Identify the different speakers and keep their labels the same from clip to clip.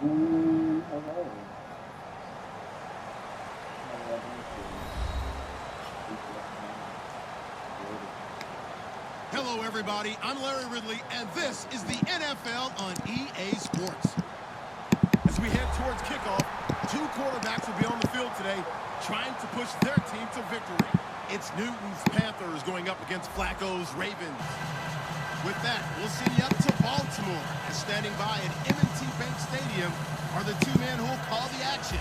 Speaker 1: Hello, everybody. I'm Larry Ridley, and this is the NFL on EA Sports. As we head towards kickoff, two quarterbacks will be on the field today trying to push their team to victory. It's Newton's Panthers going up against Flacco's Ravens. With that, we'll send you up to Baltimore, as standing by at M&T Bank Stadium are the two men who will call the action.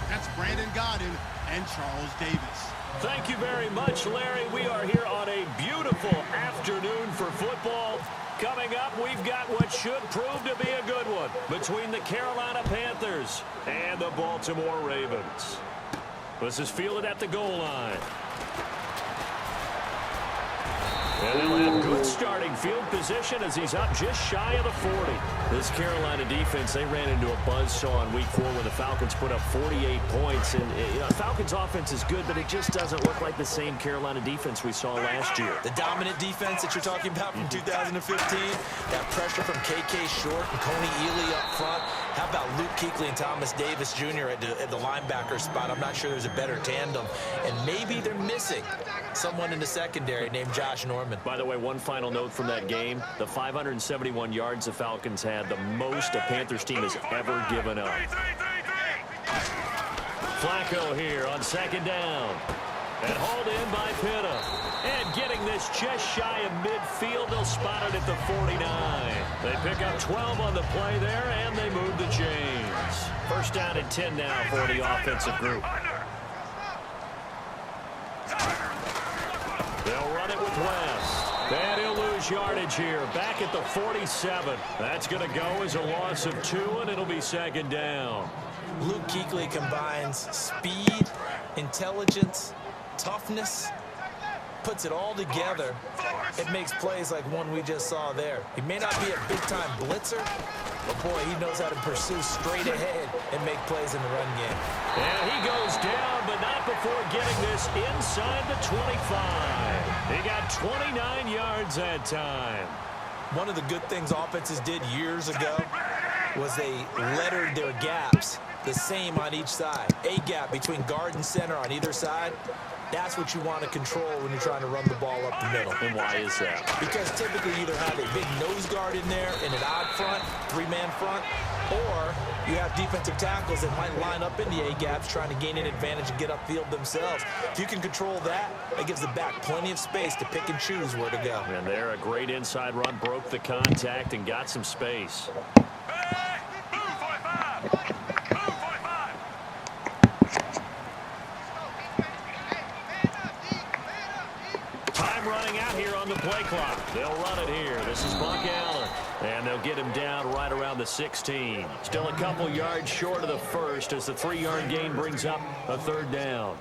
Speaker 1: That's Brandon Godden and Charles Davis.
Speaker 2: Thank you very much, Larry. We are here on a beautiful afternoon for football. Coming up, we've got what should prove to be a good one between the Carolina Panthers and the Baltimore Ravens. This is fielded at the goal line. And they'll have good starting field position as he's up just shy of the 40. This Carolina defense, they ran into a buzzsaw in Week 4 when the Falcons put up 48 points. And Falcons offense is good, but it just doesn't look like the same Carolina defense we saw last year.
Speaker 3: The dominant defense that you're talking about from 2015, that pressure from K.K. Short and Coney Ely up front. How about Luke Kuechly and Thomas Davis Jr. at the linebacker spot? I'm not sure there's a better tandem. And maybe they're missing someone in the secondary named Josh Norman.
Speaker 2: By the way, one final note from that game, the 571 yards the Falcons had, the most a Panthers team has ever given up. Flacco here on second down. And hauled in by Pitta. And getting this just shy of midfield, they'll spot it at the 49. They pick up 12 on the play there, and they move the chains. First down and 10 now for the offensive group. They'll run it with West. And he'll lose yardage here. Back at the 47. That's going to go as a loss of 2, and it'll be second down.
Speaker 3: Luke Kuechly combines speed, intelligence, toughness, puts it all together. It makes plays like one we just saw there. He may not be a big-time blitzer, but boy, he knows how to pursue straight ahead and make plays in the run game.
Speaker 2: And he goes down, but not before getting this inside the 25. He got 29 yards that time.
Speaker 3: One of the good things offenses did years ago was they lettered their gaps the same on each side. A gap between guard and center on either side. That's what you want to control when you're trying to run the ball up the middle.
Speaker 2: And why is that?
Speaker 3: Because typically you either have a big nose guard in there in an odd front, three-man front, or you have defensive tackles that might line up in the A-gaps trying to gain an advantage and get upfield themselves. If you can control that, it gives the back plenty of space to pick and choose where to go.
Speaker 2: And there, a great inside run, broke the contact and got some space. Running out here on the play clock. They'll run it here. This is Buck Allen. And they'll get him down right around the 16. Still a couple yards short of the first as the 3-yard gain brings up a third down.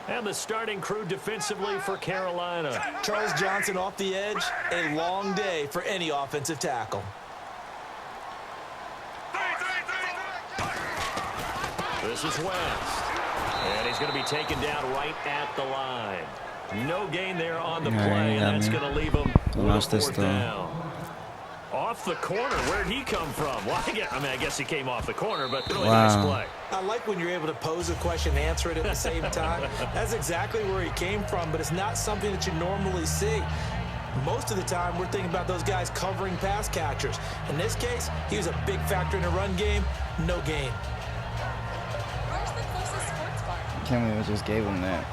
Speaker 2: And the starting crew defensively for Carolina.
Speaker 3: Charles Johnson off the edge. A long day for any offensive tackle.
Speaker 2: This is West. And he's going to be taken down right at the line. No gain there on the play, and that's going to leave him with a fourth down. Off the corner, where'd he come from? Well, I guess he came off the corner, but really nice play.
Speaker 3: I like when you're able to pose a question and answer it at the same time. That's exactly where he came from, but it's not something that you normally see. Most of the time, we're thinking about those guys covering pass catchers. In this case, he was a big factor in the run game. No gain.
Speaker 4: Where's the closest sports bar?
Speaker 5: I can't believe I just gave him that.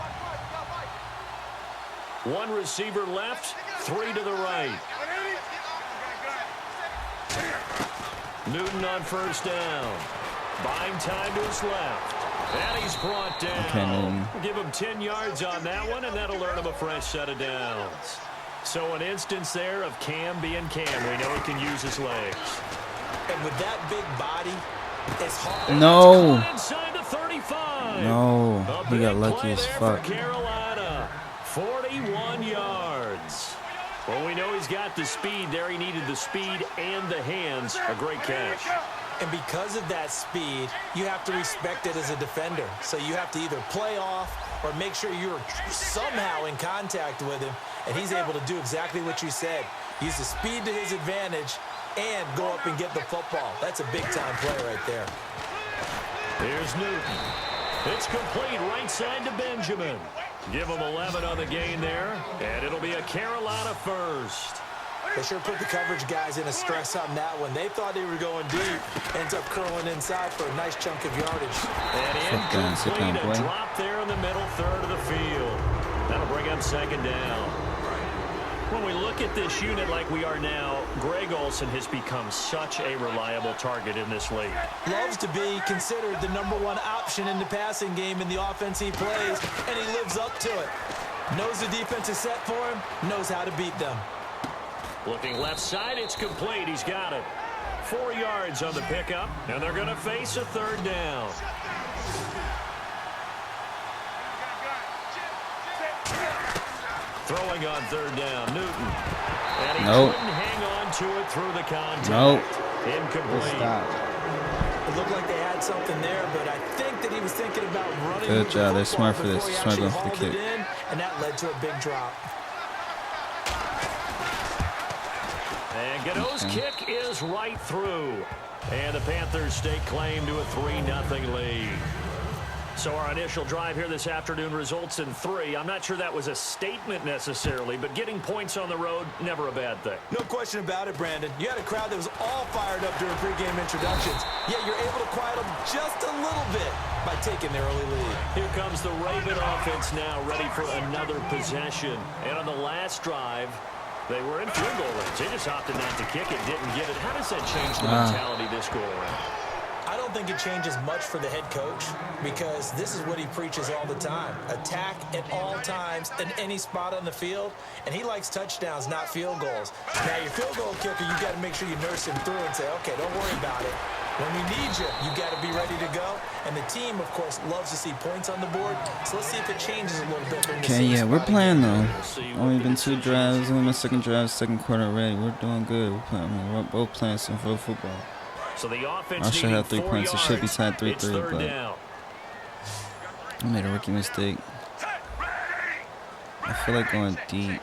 Speaker 2: One receiver left, 3 to the right. Newton on first down. Buying time to his left. And he's brought down. Give him 10 yards on that one, and that'll earn him a fresh set of downs. So an instance there of Cam being Cam. We know he can use his legs.
Speaker 3: And with that big body, it's hard.
Speaker 5: No.
Speaker 2: Inside the 35.
Speaker 5: No. He got lucky as fuck.
Speaker 2: Carolina. 41 yards. Well, we know he's got the speed there. He needed the speed and the hands. A great catch.
Speaker 3: And because of that speed, you have to respect it as a defender. So you have to either play off or make sure you're somehow in contact with him. And he's able to do exactly what you said. Use the speed to his advantage and go up and get the football. That's a big-time play right there.
Speaker 2: Here's Newton. It's complete right side to Benjamin. Give him 11 on the gain there, and it'll be a Carolina first.
Speaker 3: They sure put the coverage guys in a stress on that one. They thought they were going deep. Ends up curling inside for a nice chunk of yardage.
Speaker 2: And incomplete, a drop there in the middle third of the field. That'll bring up second down. When we look at this unit like we are now, Greg Olsen has become such a reliable target in this league.
Speaker 3: Loves to be considered the #1 option in the passing game in the offense he plays, and he lives up to it. Knows the defense is set for him, knows how to beat them.
Speaker 2: Looking left side, it's complete. He's got it. 4 yards on the pickup, and they're going to face a third down. Throwing on third down, Newton. And he couldn't hang on to it through the contact. Incomplete.
Speaker 3: It looked like they had something there, but I think that he was thinking about running.
Speaker 5: Good job. They're smart for this. Smart going for the kick.
Speaker 3: And that led to a big drop.
Speaker 2: And Godot's kick is right through. And the Panthers stake claim to a 3-0 lead. So our initial drive here this afternoon results in 3. I'm not sure that was a statement necessarily, but getting points on the road, never a bad thing.
Speaker 3: No question about it, Brandon. You had a crowd that was all fired up during pregame introductions, yet you're able to quiet them just a little bit by taking their early lead.
Speaker 2: Here comes the Raven offense now, ready for another possession. And on the last drive, they were in field goal range. They just opted not to kick it, didn't get it. How does that change the mentality this go around?
Speaker 3: I don't think it changes much for the head coach because this is what he preaches all the time. Attack at all times in any spot on the field, and he likes touchdowns, not field goals. Now, your field goal kicker, you got to make sure you nurse him through and say, okay, don't worry about it. When we need you, you got to be ready to go. And the team, of course, loves to see points on the board. So let's see if it changes a little bit.
Speaker 5: Okay, yeah, we're playing though. Only been 2 drives, only my second drive, second quarter already. We're doing good. We're playing. We're both playing some real football.
Speaker 2: So the offense
Speaker 5: I should have 3 points. It should be tied 3-3, but
Speaker 2: down.
Speaker 5: I made a rookie mistake. I feel like going deep.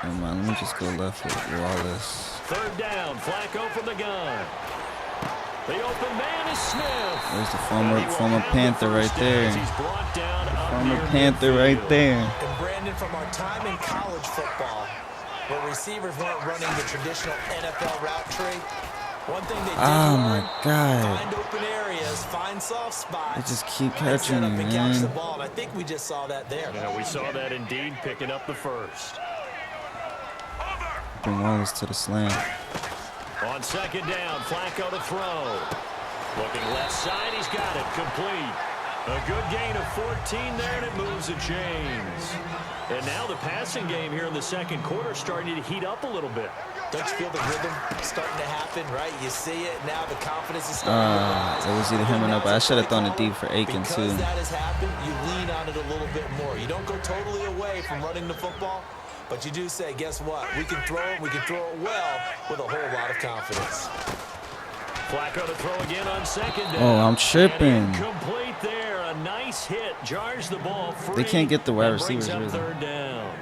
Speaker 5: Never mind, let me just go left with Wallace.
Speaker 2: Third down, Flacco from the gun. The open man is Smith.
Speaker 5: There's the former Panther right there. Former Panther right there.
Speaker 3: And Brandon, from our time in college football, where receivers weren't running the traditional NFL route tree, one thing they did find open areas, find soft spots.
Speaker 5: They just keep catching me, man.
Speaker 3: Catch the ball. And I think we just saw that there.
Speaker 2: Yeah, we saw that indeed, picking up the first.
Speaker 5: Bring Wallace to the slam.
Speaker 2: On second down, Flacco to throw. Looking left side, he's got it, complete. A good gain of 14 there, and it moves the chains. And now the passing game here in the second quarter starting to heat up a little bit.
Speaker 3: Don't you feel the rhythm starting to happen, right? You see it, now the confidence is starting to rise.
Speaker 5: It was either him or not, but I should have thrown it deep for Aiken, too.
Speaker 3: Because that has happened, you lean on it a little bit more. You don't go totally away from running the football, but you do say, guess what? We can throw it well with a whole lot of confidence.
Speaker 2: Flacco to throw again on second down.
Speaker 5: Oh, I'm tripping.
Speaker 2: Complete there. A nice hit. Jars the ball free.
Speaker 5: They can't get the wide receivers, really.
Speaker 2: Third down.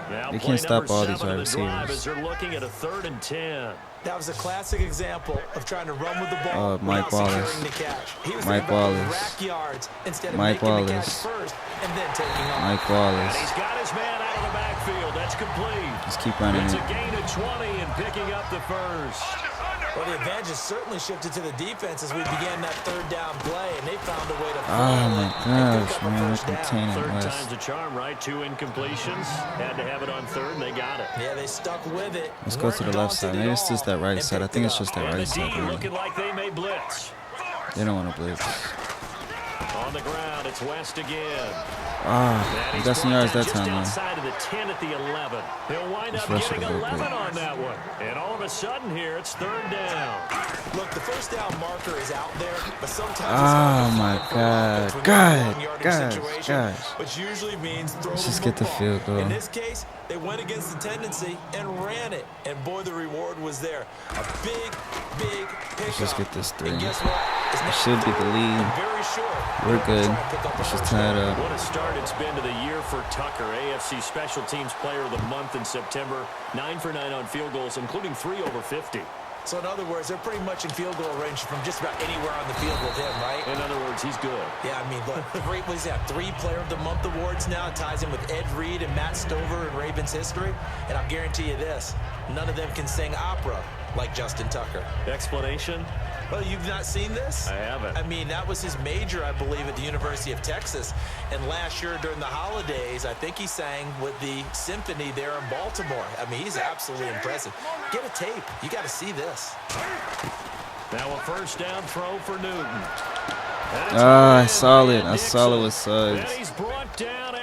Speaker 2: Now
Speaker 5: they can't stop all these wide receivers.
Speaker 2: As they're looking at a 3rd and 10.
Speaker 3: That was a classic example of trying to run with the ball.
Speaker 5: Mike Wallace. Mike Wallace. Mike Wallace. Mike Wallace.
Speaker 2: He's got his man out of the backfield. That's complete.
Speaker 5: Just keep running.
Speaker 2: It's a gain of 20 and picking up the first.
Speaker 3: Well, the advantage has certainly shifted to the defense as we began that 3rd down play, and they found a way to
Speaker 5: oh my gosh, man, we're containing
Speaker 2: Third time's a charm, right? 2 incompletions. Had to have it on 3rd, and they got it.
Speaker 3: Yeah, they stuck with it.
Speaker 5: Let's go to the left side. Maybe it's just that right side. I think it's just that right side. Really.
Speaker 2: Looking like they may blitz.
Speaker 5: They don't want to blitz.
Speaker 2: On the ground, it's West again.
Speaker 5: He got some yards that time, man.
Speaker 2: Outside of the 10 at the 11. He'll wind up getting 11 on that one. And all of a sudden here, it's 3rd down.
Speaker 3: Look, the first down marker is out there, but sometimes
Speaker 5: my God. Gosh.
Speaker 3: Which usually means throw
Speaker 5: Let's just get the field goal.
Speaker 3: In this case, they went against the tendency and ran it. And boy, the reward was there. A big pickup.
Speaker 5: Let's just get this 3.
Speaker 3: And guess what?
Speaker 5: It should be the lead.
Speaker 3: Very short.
Speaker 5: We're good. Let's just tie it up.
Speaker 2: What a start it's been to the year for Tucker. AFC Special Teams Player of the Month in September. 9 for 9 on field goals, including 3 over 50.
Speaker 3: So, in other words, they're pretty much in field goal range from just about anywhere on the field with him, right?
Speaker 2: In other words, he's good.
Speaker 3: Yeah, I mean, look, what does he have? 3 Player of the Month awards now. Ties in with Ed Reed and Matt Stover in Ravens history. And I'll guarantee you this, none of them can sing opera like Justin Tucker.
Speaker 2: Explanation?
Speaker 3: Well, you've not seen this?
Speaker 2: I haven't.
Speaker 3: I mean, that was his major, I believe, at the University of Texas. And last year during the holidays, I think he sang with the symphony there in Baltimore. I mean, he's absolutely impressive. Get a tape. You got to see this.
Speaker 2: Now a first down throw for Newton.
Speaker 5: I saw it. I saw it with Suggs.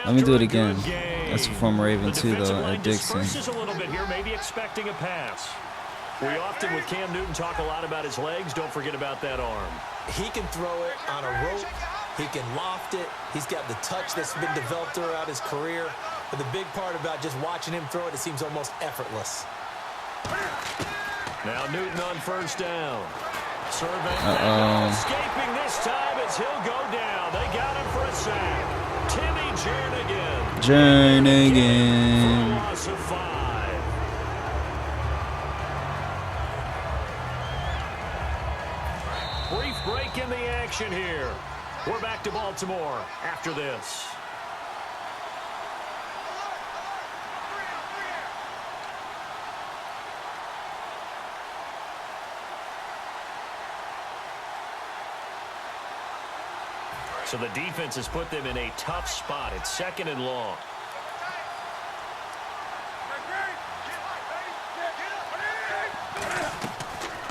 Speaker 5: Let me do it again.
Speaker 2: Game.
Speaker 5: That's a former Raven too, though, at Dixon.
Speaker 2: A little bit here, maybe expecting a pass. We often, with Cam Newton, talk a lot about his legs. Don't forget about that arm.
Speaker 3: He can throw it on a rope. He can loft it. He's got the touch that's been developed throughout his career. But the big part about just watching him throw it, it seems almost effortless.
Speaker 2: Now Newton on first down. Survey escaping this time as he'll go down. They got him for a sack. Timmy Jernigan.
Speaker 5: Jernigan.
Speaker 2: Loss of 5. Brief break in the action here. We're back to Baltimore after this. So the defense has put them in a tough spot. It's 2nd and long.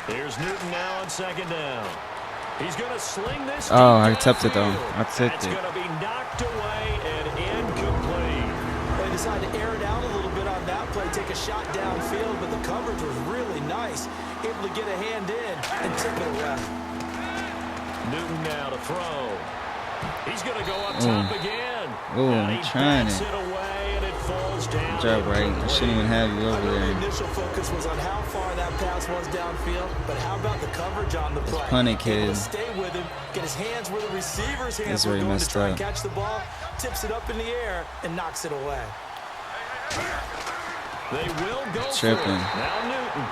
Speaker 2: Here's Newton now on 2nd down. He's going to sling this.
Speaker 5: Oh, I tipped it, though. I tipped it.
Speaker 2: It's going to be knocked away and incomplete.
Speaker 3: They decided to air it out a little bit on that play, take a shot downfield, but the coverage was really nice. Able to get a hand in and tip it away.
Speaker 2: Newton now to throw. He's going to go up top again.
Speaker 5: Oh, I'm trying it.
Speaker 2: Away and it falls down.
Speaker 5: Good job, right? I shouldn't even have you over there.
Speaker 3: The initial focus was on how far that pass was downfield, but how about the coverage on the play?
Speaker 5: Punny kid.
Speaker 3: Able to stay with him, get his hands where the receiver's hands were going to try and catch the ball, tips it up in the air, and knocks it away.
Speaker 2: They will go
Speaker 5: Tripping.
Speaker 2: Now Newton.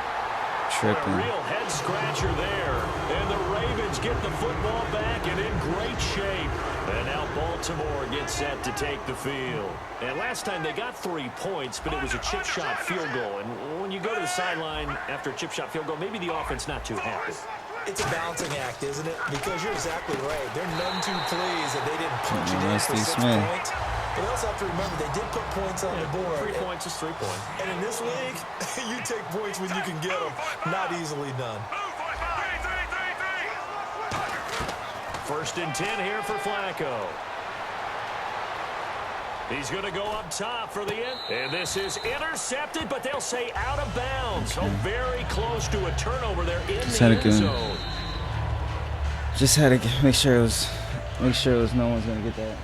Speaker 5: Tripping.
Speaker 2: A real head scratcher there. And the Ravens get the football back and in great shape. And now Baltimore gets set to take the field. And last time they got 3 points, but it was a chip shot field goal. And when you go to the sideline after a chip shot field goal, maybe the offense not too happy.
Speaker 3: It's a balancing act, isn't it? Because you're exactly right. They're none too pleased that they didn't punch it in for 6 points. But they also have to remember they did put points on the board.
Speaker 2: 3 points is 3 points.
Speaker 3: And in this league, you take points when you can get them. Not easily done.
Speaker 2: 1st and 10 here for Flacco. He's going to go up top for the end. And this is intercepted, but they'll say out of bounds. So very close to a turnover there in the end zone.
Speaker 5: Just had to make sure it was no one's going to get that.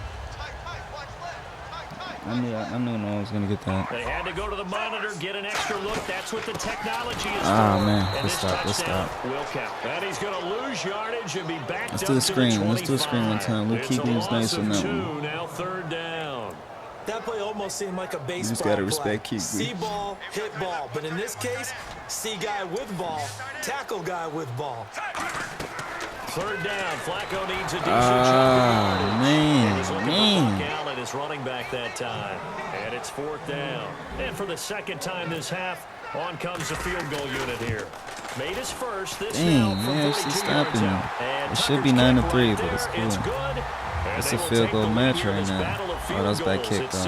Speaker 5: I knew no one was going to get that.
Speaker 2: They had to go to the monitor, get an extra look. That's what the technology is for.
Speaker 5: Man. Let's stop.
Speaker 2: Will count. And he's going to lose yardage and be back.
Speaker 5: Let's do the screen. Let's do the screen one time. Luke Keegan's nice on that one.
Speaker 2: Now 3rd down.
Speaker 3: That play almost seemed like a baseball play.
Speaker 5: You just got to respect Keegan.
Speaker 3: See ball, hit ball. But in this case, see guy with ball, tackle guy with ball.
Speaker 2: 3rd down. Flacco needs a decent shot.
Speaker 5: Man.
Speaker 2: Allen is running back that time. And it's 4th down. And for the 2nd time this half, on comes the field goal unit here. Made his first. This
Speaker 5: Dang, man, she's stopping me. It should be 9-3, but it's cool. It's a field goal match right now. Oh, that was a bad kick, though.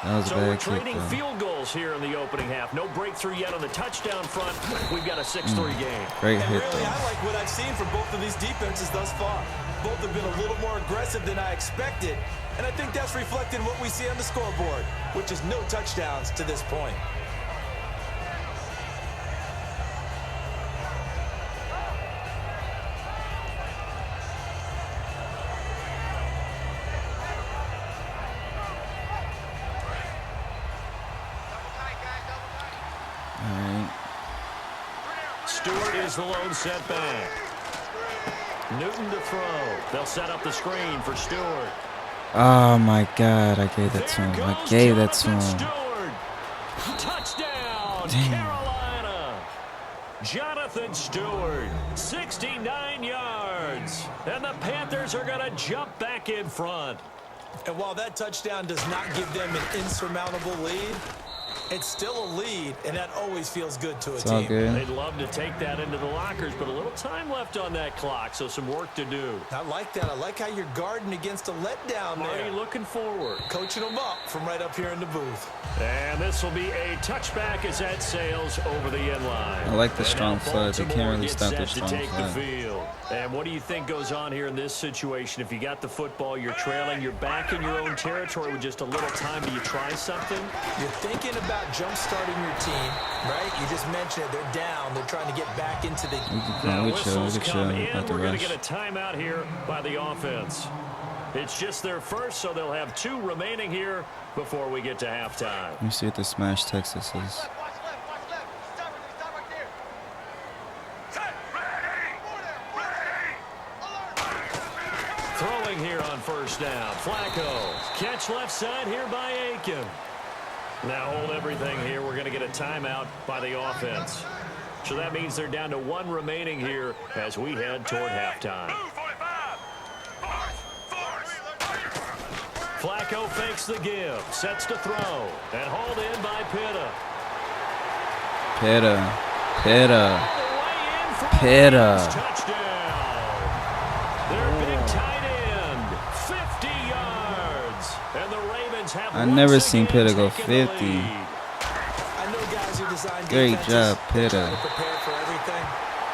Speaker 5: That was a bad kick,
Speaker 2: trading field goals here in the opening half. No breakthrough yet on the touchdown front. We've got a 6-3 game.
Speaker 5: Great hit,
Speaker 3: really,
Speaker 5: though.
Speaker 3: I like what I've seen from both of these defenses thus far. Both have been a little more aggressive than I expected. And I think that's reflected in what we see on the scoreboard, which is no touchdowns to this point.
Speaker 2: Stewart is the lone setback. Newton to throw. They'll set up the screen for Stewart.
Speaker 5: Oh, my God. I gave that to him. I gave that to him.
Speaker 2: Stewart. Touchdown,
Speaker 5: Damn.
Speaker 2: Carolina. Jonathan Stewart, 69 yards. And the Panthers are going to jump back in front.
Speaker 3: And while that touchdown does not give them an insurmountable lead, it's still a lead, and that always feels good to a
Speaker 5: It's all
Speaker 3: team.
Speaker 5: good.
Speaker 2: They'd love to take that into the lockers, but a little time left on that clock, so some work to do.
Speaker 3: I like that. I like how you're guarding against a letdown there.
Speaker 2: Marty looking forward.
Speaker 3: Coaching them up from right up here in the booth.
Speaker 2: And this will be a touchback as that sails over the end line.
Speaker 5: I like the strong
Speaker 2: And now
Speaker 5: flood. They can't really
Speaker 2: Baltimore
Speaker 5: stop their
Speaker 2: gets set
Speaker 5: strong
Speaker 2: to take
Speaker 5: flood.
Speaker 2: the field. And what do you think goes on here in this situation? If you got the football, you're trailing, you're back in your own territory with just a little time. Do you try something?
Speaker 3: You're thinking about jump-starting your team, right? You just mentioned it. They're down. They're trying to get back into the...
Speaker 2: Now
Speaker 5: We
Speaker 2: whistles
Speaker 5: chill.
Speaker 2: come
Speaker 5: About
Speaker 2: in.
Speaker 5: to
Speaker 2: We're going to
Speaker 5: rush.
Speaker 2: get a timeout here by the offense. It's just their first, so they'll have 2 remaining here before we get to halftime.
Speaker 5: Let me see what the Smash Texas is.
Speaker 2: Throwing here on first down. Flacco. Catch left side here by Aiken. Now hold everything here. We're going to get a timeout by the offense. So that means they're down to 1 remaining here as we head toward halftime. Flacco fakes the give. Sets to throw. And hauled in by Pitta.
Speaker 5: Pitta.
Speaker 2: Touchdown. Their big tight end. 50 yards. And the Ravens have
Speaker 5: I never
Speaker 2: once
Speaker 5: seen
Speaker 2: again
Speaker 5: Pitta go
Speaker 2: taken the
Speaker 5: 50.
Speaker 2: lead.
Speaker 3: I know guys who design
Speaker 5: Great
Speaker 3: defenses
Speaker 5: job,
Speaker 3: that
Speaker 5: Pitta.
Speaker 3: try to prepare for everything,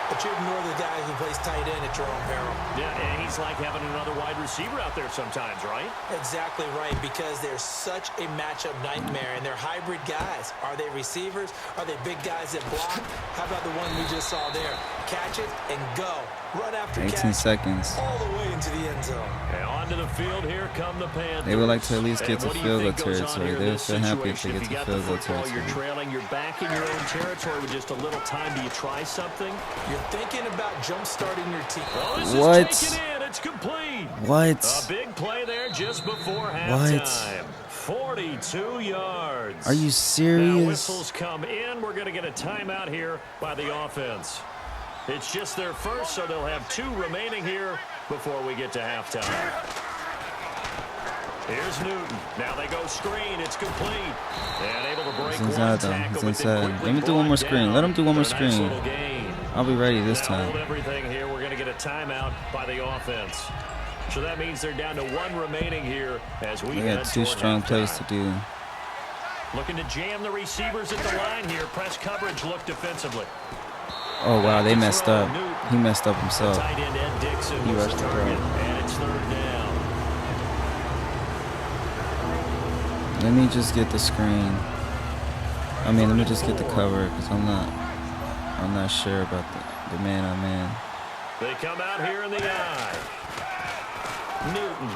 Speaker 3: but you ignore the guy who plays tight end at your own peril.
Speaker 2: Yeah, and he's like having another wide receiver out there sometimes, right?
Speaker 3: Exactly right, because they're such a matchup nightmare, and they're hybrid guys. Are they receivers? Are they big guys that block? How about the one we just saw there? Catch it and go. Run after
Speaker 5: 18
Speaker 3: catch.
Speaker 5: seconds.
Speaker 3: All the way into the end zone.
Speaker 2: And onto the field here come the Panthers.
Speaker 5: They would like to at least get
Speaker 2: And
Speaker 5: to
Speaker 2: what do you
Speaker 5: field goal
Speaker 2: think goes on
Speaker 5: territory.
Speaker 2: here in
Speaker 5: They would
Speaker 2: this
Speaker 5: feel happy if
Speaker 2: situation?
Speaker 5: they get
Speaker 2: If
Speaker 5: to
Speaker 2: you got
Speaker 5: field
Speaker 2: the
Speaker 5: goal
Speaker 2: football, you're
Speaker 5: territory.
Speaker 2: trailing, you're back in your own territory with just a little time. Do you try something?
Speaker 3: You're thinking about jump-starting your team.
Speaker 2: Oh, this
Speaker 5: What?
Speaker 2: is taken in. It's complete.
Speaker 5: What?
Speaker 2: A big play there just before halftime. 42 yards.
Speaker 5: Are you
Speaker 2: Now
Speaker 5: serious?
Speaker 2: whistles come in. We're going to get a timeout here by the offense. It's just their first, so they'll have 2 remaining here before we get to halftime. Here's Newton. Now they go screen. It's complete. And able to break
Speaker 5: He's
Speaker 2: one
Speaker 5: inside, though.
Speaker 2: tackle,
Speaker 5: He's
Speaker 2: but then
Speaker 5: inside.
Speaker 2: quickly
Speaker 5: Let him do one more
Speaker 2: brought
Speaker 5: screen.
Speaker 2: down
Speaker 5: Let him do one more
Speaker 2: for a nice
Speaker 5: screen.
Speaker 2: little gain.
Speaker 5: I'll be ready this
Speaker 2: Now
Speaker 5: time.
Speaker 2: hold everything here. We're going to get a timeout by the offense. So that means they're down to 1 remaining here as we
Speaker 5: They
Speaker 2: head
Speaker 5: got 2
Speaker 2: toward
Speaker 5: strong
Speaker 2: halftime.
Speaker 5: plays to do.
Speaker 2: Looking to jam the receivers at the line here. Press coverage look defensively.
Speaker 5: Oh, wow. They messed up. He messed up himself.
Speaker 2: Tight end Ed Dixon
Speaker 5: He
Speaker 2: was
Speaker 5: rushed
Speaker 2: the
Speaker 5: the
Speaker 2: target,
Speaker 5: ball.
Speaker 2: and it's 3rd down.
Speaker 5: Let me just get the screen. I mean, let me just get the cover because I'm not sure about the man-on-man.
Speaker 2: They come out here in the eye. Newton.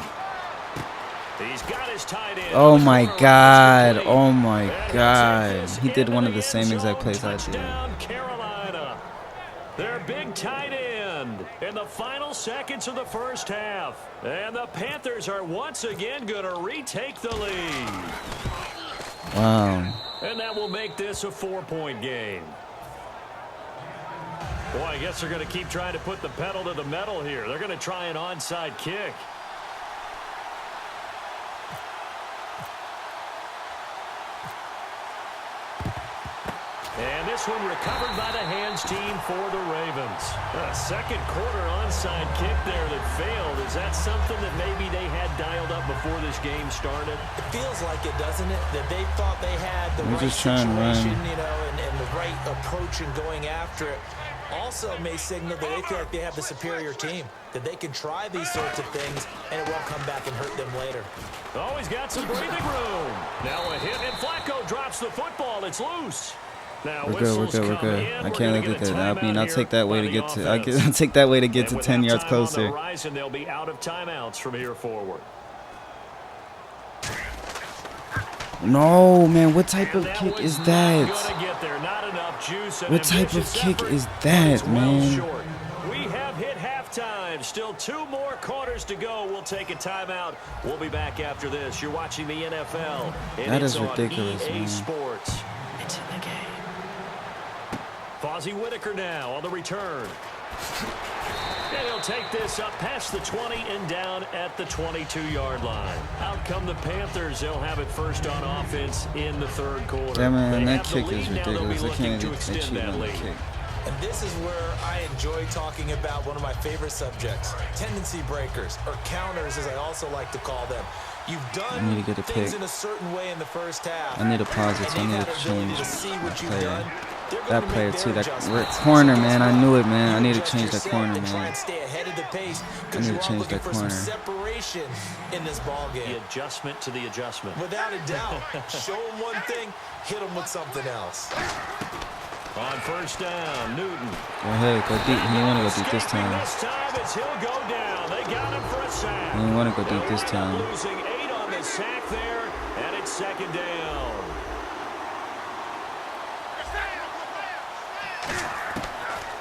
Speaker 2: He's got his tight end.
Speaker 5: Oh my God.
Speaker 2: Complete.
Speaker 5: Oh my
Speaker 2: And
Speaker 5: God.
Speaker 2: he'll take
Speaker 5: He
Speaker 2: this
Speaker 5: did one
Speaker 2: into
Speaker 5: of the
Speaker 2: end
Speaker 5: same exact
Speaker 2: zone.
Speaker 5: plays I did.
Speaker 2: Touchdown, Carolina. Their big tight end in the final seconds of the first half. And the Panthers are once again going to retake the lead.
Speaker 5: Wow.
Speaker 2: And that will make this a 4-point game. Boy, I guess they're going to keep trying to put the pedal to the metal here. They're going to try an onside kick. And this one recovered by the hands team for the Ravens. A second quarter onside kick there that failed. Is that something that maybe they had dialed up before this game started?
Speaker 3: It feels like it, doesn't it? That they thought they had the
Speaker 5: We're
Speaker 3: right
Speaker 5: just trying to run.
Speaker 3: situation, you know, and the right approach in going after it. Also may signal that they feel like they have the superior team, that they can try these sorts of things, and it won't come back and hurt them later.
Speaker 2: Oh, he's got some breathing room. Now a hit, and Flacco drops the football. It's loose. Now
Speaker 5: We're good. I can't let it get. I mean, I'll take that way to get to. I'll take that way to get to 10 yards closer.
Speaker 2: And they'll be out of timeouts from here forward.
Speaker 5: No, man. What type of kick is that?
Speaker 2: What
Speaker 5: type of kick is that, man?
Speaker 2: We have hit halftime. Still 2 more quarters to go. We'll take a timeout. We'll be back after this. You're watching the NFL. And
Speaker 5: That
Speaker 2: it's
Speaker 5: is
Speaker 2: on
Speaker 5: ridiculous,
Speaker 2: EA
Speaker 5: man.
Speaker 2: Sports. It's in the game. Fozzie Whitaker now on the return. And he'll take this up past the 20 and down at the 22-yard line. Out come the Panthers. They'll have it first on offense in the third quarter.
Speaker 5: Yeah, man,
Speaker 2: they
Speaker 5: that kick is ridiculous. They can't even cheat on the kick.
Speaker 3: And this is where I enjoy talking about one of my favorite subjects, tendency breakers, or counters as I also like to call them. You've done things in a certain way in the first half.
Speaker 5: I need to pause it, so I need to change
Speaker 3: that
Speaker 5: player. That player too, that corner, man. I knew it, man. I need to change that corner, man. I need to change that corner.
Speaker 3: Separation in this ball game.
Speaker 2: The adjustment to the adjustment.
Speaker 3: Without a doubt. Show him one thing, hit him with something else.
Speaker 2: On first down, Newton.
Speaker 5: Go ahead, go deep. He want to go deep this time.
Speaker 2: This time as he'll go down. They got him for a sack.
Speaker 5: He didn't want to go deep this time.
Speaker 2: Losing 8 on the sack there, and it's second down.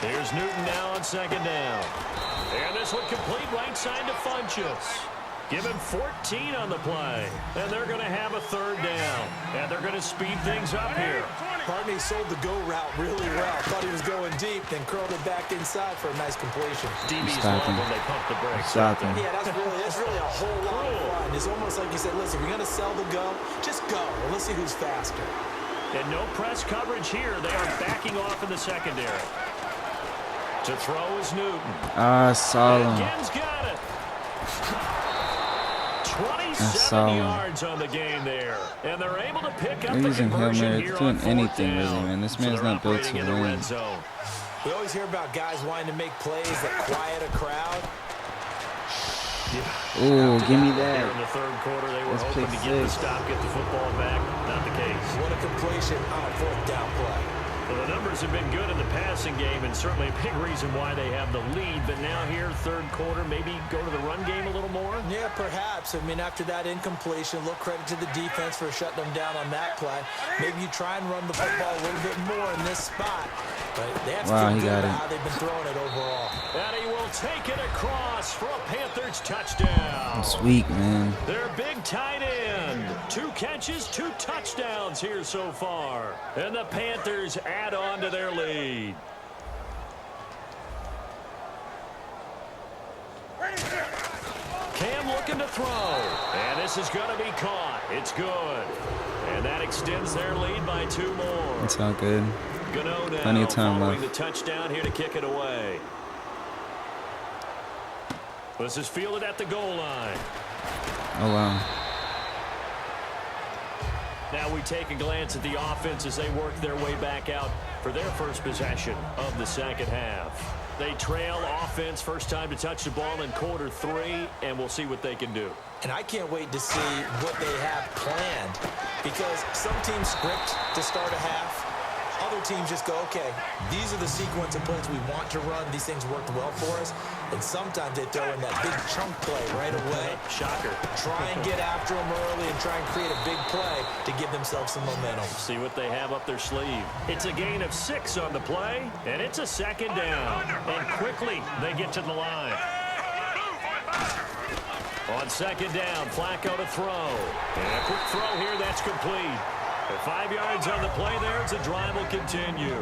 Speaker 2: Here's Newton now on second down. And this one complete right side to Funchess. Give him 14 on the play. And they're going to have a third down. And they're going to speed things up here.
Speaker 3: Pardon me, sold the go route really well. Thought he was going deep, then curled it back inside for a nice completion.
Speaker 2: DB's long when they pump the brakes.
Speaker 5: Stop him.
Speaker 3: Yeah, that's really a whole lot of fun. It's almost like you said, listen, we're going to sell the go. Just go. And let's see who's faster.
Speaker 2: And no press coverage here. They are backing off in the secondary. To throw is Newton.
Speaker 5: Solid.
Speaker 2: Again's got it. 27 yards on the game there. And they're able to pick up the conversion here on fourth
Speaker 5: anything,
Speaker 2: down.
Speaker 5: really, man. This man's not built to win.
Speaker 3: We always hear about guys wanting to make plays that quiet a crowd.
Speaker 5: Ooh, give me
Speaker 2: Here
Speaker 5: that.
Speaker 2: in the third quarter, they were
Speaker 5: Let's
Speaker 2: hoping
Speaker 5: pick
Speaker 2: to get the
Speaker 5: six.
Speaker 2: stop, get the football back. Not the case.
Speaker 3: What a completion on a fourth down play.
Speaker 2: Well, the numbers have been good in the passing game, and certainly a big reason why they have the lead. But now here, third quarter, maybe go to the run game a little more?
Speaker 3: Yeah, perhaps. I mean, after that incompletion, a little credit to the defense for shutting them down on that play. Maybe you try and run the football a little bit more in this spot. But they have to feel good about how they've been throwing it overall.
Speaker 2: And he will take it across for a Panthers touchdown.
Speaker 5: Sweet, man.
Speaker 2: Their big tight end. 2 catches, 2 touchdowns here so far. And the Panthers add on to their lead. Cam looking to throw. And this is going to be caught. It's good. And that extends their lead by 2 more.
Speaker 5: It's all good.
Speaker 2: Gano now
Speaker 5: Plenty of time
Speaker 2: following
Speaker 5: left.
Speaker 2: the touchdown here to kick it away. This is fielded at the goal line.
Speaker 5: Oh, wow.
Speaker 2: Now we take a glance at the offense as they work their way back out for their first possession of the second half. They trail offense, first time to touch the ball in quarter 3, and we'll see what they can do.
Speaker 3: And I can't wait to see what they have planned, because some teams script to start a half. Other teams just go, okay, these are the sequence of plays we want to run. These things worked well for us. And sometimes they throw in that big chunk play right away.
Speaker 2: Shocker.
Speaker 3: Try and get after them early and try and create a big play to give themselves some momentum.
Speaker 2: See what they have up their sleeve. It's a gain of 6 on the play, and it's a second down. And quickly, they get to the line. On second down, Flacco to throw. And a quick throw here, that's complete. At 5 yards on the play there, the drive will continue.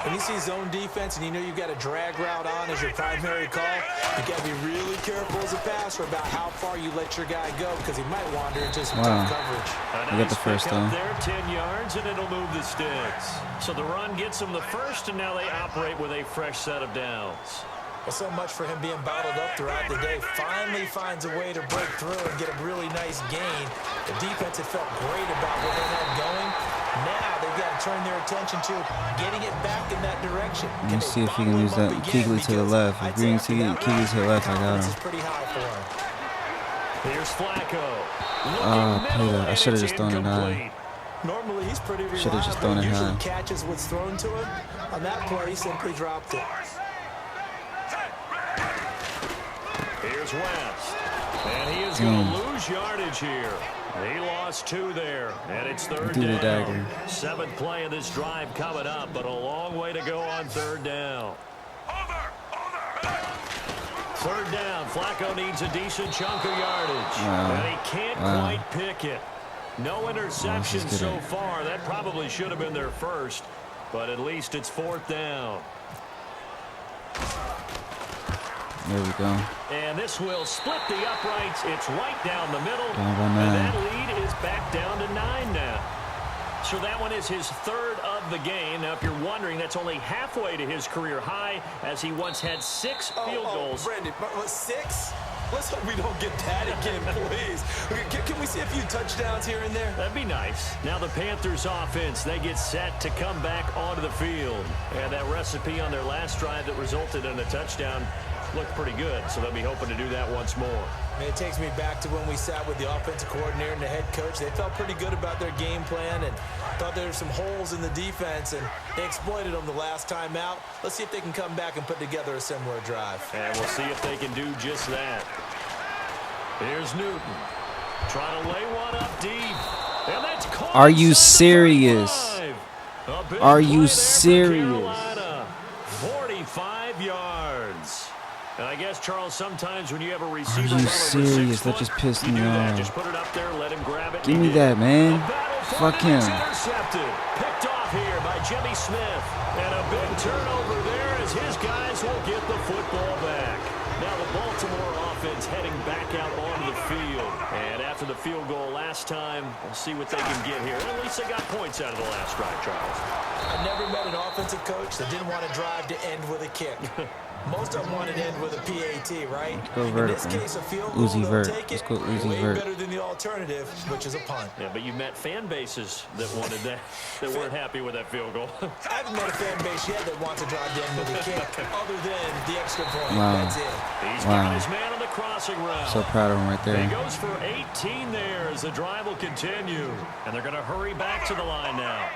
Speaker 3: When you see zone defense and you know you've got a drag route on as your primary call, you got to be really careful as a passer about how far you let your guy go, because he might wander into some tough coverage.
Speaker 5: I got the first down.
Speaker 2: There, 10 yards, and it'll move the sticks. So the run gets them the first, and now they operate with a fresh set of downs.
Speaker 3: Well, so much for him being bottled up throughout the day. Finally finds a way to break through and get a really nice gain. The defense had felt great about what they had going. Now they've got to turn their attention to getting it back in that direction.
Speaker 5: Let me see if he can use that Keegley to the left. If Green Keegley to the left, I got him.
Speaker 3: Pretty high for him.
Speaker 2: Here's Flacco.
Speaker 5: Peter, I should have just thrown it high.
Speaker 3: Normally he's pretty reliable.
Speaker 5: Should have just thrown it high.
Speaker 3: Usually catches what's thrown to him. On that play, he simply dropped it.
Speaker 2: Here's West. And he is going to lose yardage here. He lost 2 there. And it's third down.
Speaker 5: Dagger.
Speaker 2: 7th play of this drive coming up, but a long way to go on third down. Third down. Flacco needs a decent chunk of yardage. And he can't quite pick it. No interceptions so far. That probably should have been their first. But at least it's 4th down.
Speaker 5: There we go.
Speaker 2: And this will split the uprights. It's right down the middle.
Speaker 5: Down by 9.
Speaker 2: And that lead is back down to 9 now. So that one is his 3rd of the game. Now, if you're wondering, that's only halfway to his career high, as he once had 6 field goals.
Speaker 3: Brandon, 6? Let's hope we don't get that again, please. Can we see a few touchdowns here and there?
Speaker 2: That'd be nice. Now the Panthers offense, they get set to come back onto the field. And that recipe on their last drive that resulted in a touchdown looked pretty good, so they'll be hoping to do that once more.
Speaker 3: It takes me back to when we sat with the offensive coordinator and the head coach. They felt pretty good about their game plan and thought there were some holes in the defense, and they exploited them the last time out. Let's see if they can come back and put together a similar drive.
Speaker 2: And we'll see if they can do just that. Here's Newton. Trying to lay one up deep. And that's caught.
Speaker 5: Are you serious? Are you serious?
Speaker 2: 45 yards. And I guess, Charles, sometimes when you have a receiver,
Speaker 5: are you serious? That just pissed me off.
Speaker 2: Just put it up there, let him grab it.
Speaker 5: Give me that, man. Fuck him.
Speaker 2: Intercepted. Picked off here by Jimmy Smith. And a big turnover there as his guys will get the football back. Now the Baltimore offense heading back out onto the field. And after the field goal last time, we'll see what they can get here. At least they got points out of the last drive, Charles.
Speaker 3: I've never met an offensive coach that didn't want to drive to end with a kick. Most of them want to end with a PAT, right?
Speaker 5: Go vertical.
Speaker 3: In this case, a field goal,
Speaker 5: Uzi vert.
Speaker 3: take it.
Speaker 5: Let's go Uzi
Speaker 3: way
Speaker 5: vert.
Speaker 3: better than the alternative, which is a punt.
Speaker 2: Yeah, but you met fan bases that wanted that, that weren't happy with that field goal.
Speaker 3: I haven't met a fan base yet that wants to drive to end with a kick, other than the extra point.
Speaker 5: Wow.
Speaker 3: That's it.
Speaker 2: He's
Speaker 5: Wow.
Speaker 2: got his man on the crossing route.
Speaker 5: So proud of him right
Speaker 2: He
Speaker 5: there.
Speaker 2: goes for 18 there as the drive will continue. And they're going to hurry back to the line now.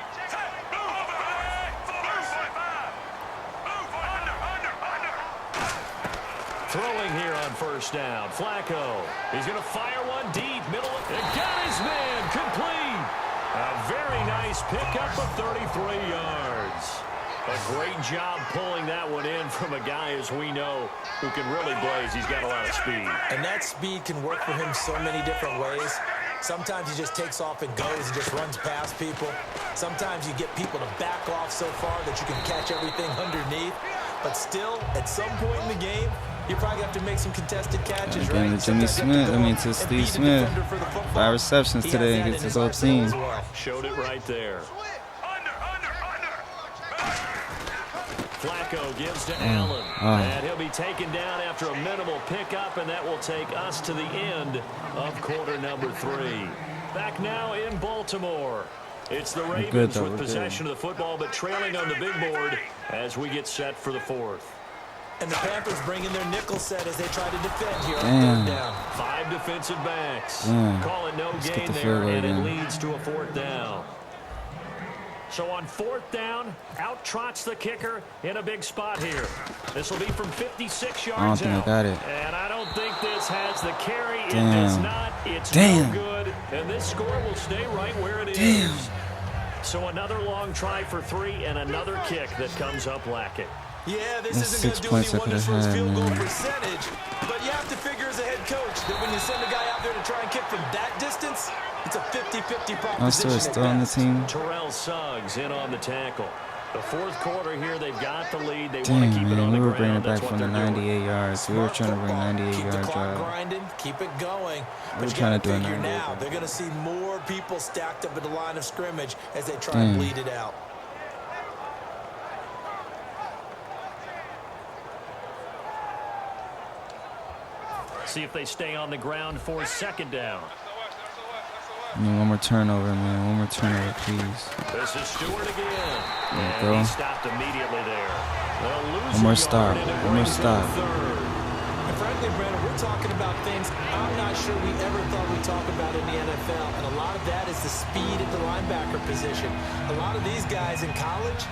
Speaker 2: Throwing here on 1st down. Flacco. He's going to fire one deep. Middle. And got his man. Complete. A very nice pickup of 33 yards. A great job pulling that one in from a guy, as we know, who can really blaze. He's got a lot of speed.
Speaker 3: And that speed can work for him so many different ways. Sometimes he just takes off and goes and just runs past people. Sometimes you get people to back off so far that you can catch everything underneath. But still, at some point in the game, you probably have to make some contested catches,
Speaker 5: Again,
Speaker 3: right?
Speaker 5: to Jimmy Smith. I mean, to Steve Smith. 5 receptions today against his old team.
Speaker 2: Showed it right there. Flacco gives to Allen. And he'll be taken down after a minimal pickup, and that will take us to the end of quarter number 3. Back now in Baltimore. It's the Ravens with possession of the football, but trailing on the big board as we get set for the 4th.
Speaker 3: And the Panthers bring in their nickel set as they try to defend here on 3rd down.
Speaker 2: 5 defensive backs. Call it no gain
Speaker 5: the
Speaker 2: there, and it leads to a 4th down. So on 4th down, out trots the kicker in a big spot here. This will be from 56 yards out.
Speaker 5: I don't think I got it.
Speaker 2: And I don't think this has the carry.
Speaker 5: Damn.
Speaker 2: It does not. It's no good. And this score will stay right where it is. So another long try for 3 and another kick that comes up lacking.
Speaker 3: Yeah, this
Speaker 5: That's
Speaker 3: isn't
Speaker 5: 6
Speaker 3: going to
Speaker 5: points
Speaker 3: do
Speaker 5: I
Speaker 3: any wonders
Speaker 5: could
Speaker 3: for his
Speaker 5: have
Speaker 3: field
Speaker 5: had,
Speaker 3: goal
Speaker 5: man.
Speaker 3: percentage, but you have to figure as a head coach that when you send a guy out there to try and kick from that distance, it's a 50-50 proposition.
Speaker 5: Monster is still on the team.
Speaker 2: Terrell Suggs in on the tackle. The 4th quarter here, they've got the lead. They want to keep it on the
Speaker 5: we were
Speaker 2: ground.
Speaker 5: bringing it back from the 98 yards. We were trying to bring 98-yard drive.
Speaker 3: Grinding, keep it going.
Speaker 5: We were trying to do a 98.
Speaker 3: Now they're going to see more people stacked up at the line of scrimmage as they try and bleed it out.
Speaker 2: See if they stay on the ground for 2nd down.
Speaker 5: I mean, one more turnover, man. One more turnover, please.
Speaker 2: This is Stewart again.
Speaker 5: There you go.
Speaker 2: He stopped immediately there.
Speaker 5: One more stop. One more stop.
Speaker 3: And frankly, Brandon, we're talking about things I'm not sure we ever thought we'd talk about in the NFL. And a lot of that is the speed at the linebacker position. A lot of these guys in college,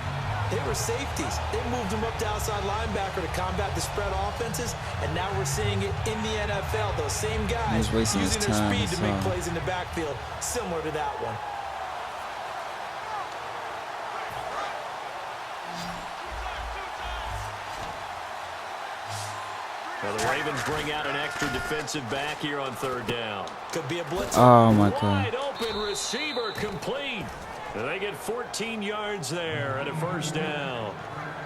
Speaker 3: they were safeties. They moved them up to outside linebacker to combat the spread offenses, and now we're seeing it in the NFL. Those same guys using their speed to make plays in the backfield, similar to that one.
Speaker 2: Well, the Ravens bring out an extra defensive back here on 3rd down.
Speaker 3: Could be a blitz.
Speaker 5: Oh, my God.
Speaker 2: Wide open receiver complete. They get 14 yards there and a first down.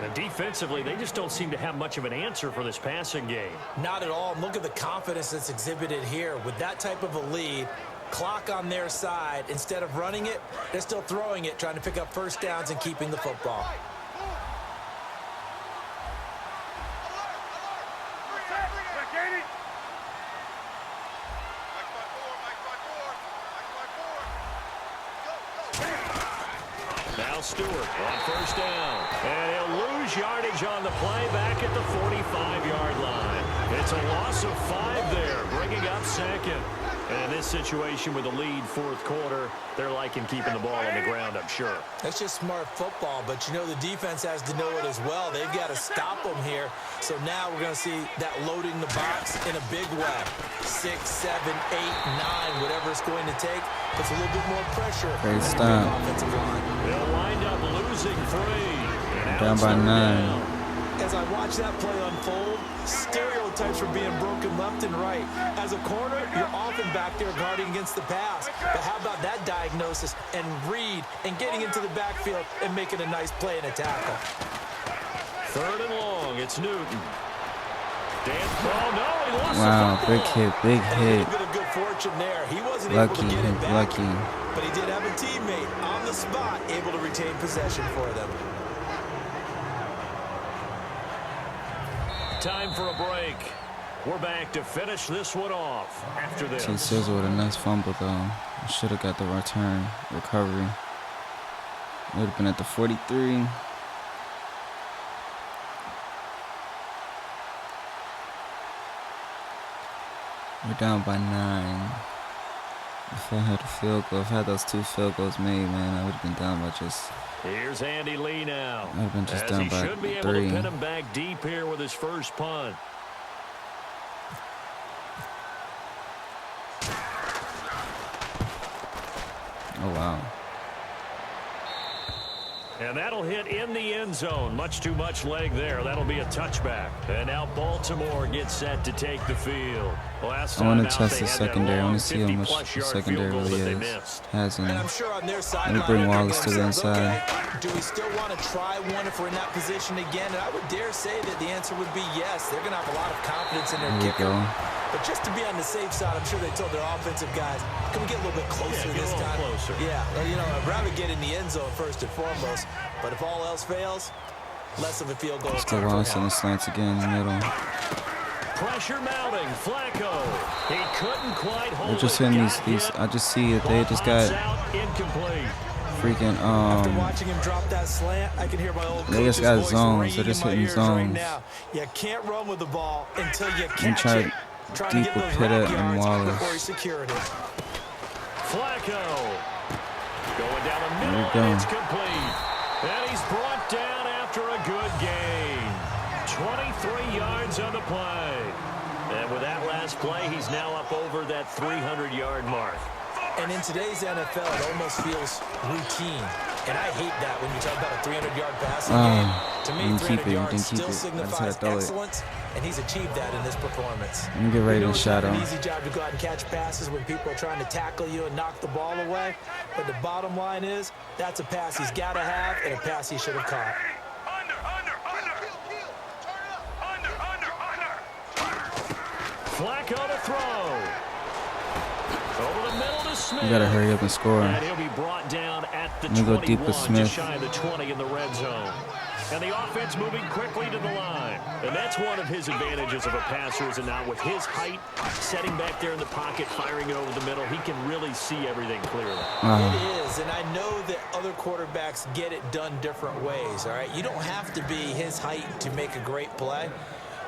Speaker 2: And defensively, they just don't seem to have much of an answer for this passing game.
Speaker 3: Not at all. Look at the confidence that's exhibited here. With that type of a lead, clock on their side, instead of running it, they're still throwing it, trying to pick up first downs and keeping the football.
Speaker 2: Now Stewart on first down. And he'll lose yardage on the play back at the 45-yard line. It's a loss of 5 there, bringing up second. And in this situation with the lead fourth quarter, they're liking keeping the ball on the ground, I'm sure.
Speaker 3: That's just smart football, but you know the defense has to know it as well. They've got to stop them here. So now we're going to see that loading the box in a big way. 6, 7, 8, 9, whatever it's going to take. Puts a little bit more pressure on the offensive line.
Speaker 2: They'll wind up losing 3.
Speaker 5: Down by 9.
Speaker 3: As I watch that play unfold, stereotypes are being broken left and right. As a corner, you're often back there guarding against the pass. But how about that diagnosis and read and getting into the backfield and making a nice play and a tackle?
Speaker 2: 3rd and long, it's Newton. He lost
Speaker 5: wow, big hit, big hit.
Speaker 3: A bit of good fortune there. He wasn't
Speaker 5: lucky,
Speaker 3: able to get it back,
Speaker 5: lucky.
Speaker 3: but he did have a teammate on the spot able to retain possession for them.
Speaker 2: Time for a break. We're back to finish this one off after this.
Speaker 5: Sizzle with a nice fumble, though. Should have got the return, recovery. Would have been at the 43. We're down by 9. If I had a field goal, if I had those 2 field goals made, man, I would have been down by just...
Speaker 2: Here's Andy Lee now.
Speaker 5: I'd have been just down by 3.
Speaker 2: He should be able to pin him back deep here with his first punt.
Speaker 5: Oh, wow.
Speaker 2: And that'll hit in the end zone. Much too much leg there. That'll be a touchback. And now Baltimore gets set to take the field.
Speaker 5: I want to test the secondary. I want to see how much the secondary really is. Hasn't.
Speaker 3: And I'm sure on their side,
Speaker 5: let me bring Wallace to the inside.
Speaker 3: Okay, do we still want to try one if we're in that position again? And I would dare say that the answer would be yes. They're going to have a lot of confidence in their kicker. But just to be on the safe side, I'm sure they told their offensive guys, can we get a little bit closer this time?
Speaker 2: Closer.
Speaker 3: Yeah, you know, I'd rather get in the end zone first and foremost. But if all else fails, less of a field goal.
Speaker 5: Let's go Wallace on the slants again in the middle.
Speaker 2: Pressure mounting. Flacco. He couldn't quite hold it.
Speaker 5: They're just hitting these. I just see it. They just got freaking
Speaker 3: After watching him drop that slant, I can hear my old
Speaker 5: they just got zones. They're just hitting zones.
Speaker 3: Right, you can't run with the ball until you catch it.
Speaker 5: Deep with Pitta and Wallace.
Speaker 2: Flacco going down the middle, and it's complete. And he's brought down after a good gain. 23 yards on the play. And with that last play, he's now up over that 300-yard mark.
Speaker 3: And in today's NFL, it almost feels routine. And I hate that when you talk about a 300-yard passing game. To me, 300 yards still signifies excellence, and he's achieved that in this performance.
Speaker 5: Let me get ready to shadow.
Speaker 3: It's an easy job to go out and catch passes when people are trying to tackle you and knock the ball away. But the bottom line is, that's a pass he's got to have and a pass he should have caught.
Speaker 2: Flacco to throw. Over the middle to Smith.
Speaker 5: You gotta hurry up and score.
Speaker 2: And he'll be brought down at the 21,
Speaker 5: go deep with Smith.
Speaker 2: just shy of the 20 in the red zone. And the offense moving quickly to the line. And that's one of his advantages of a passer, is it not? With his height, setting back there in the pocket, firing it over the middle, he can really see everything clearly.
Speaker 3: It is, and I know that other quarterbacks get it done different ways, all right? You don't have to be his height to make a great play.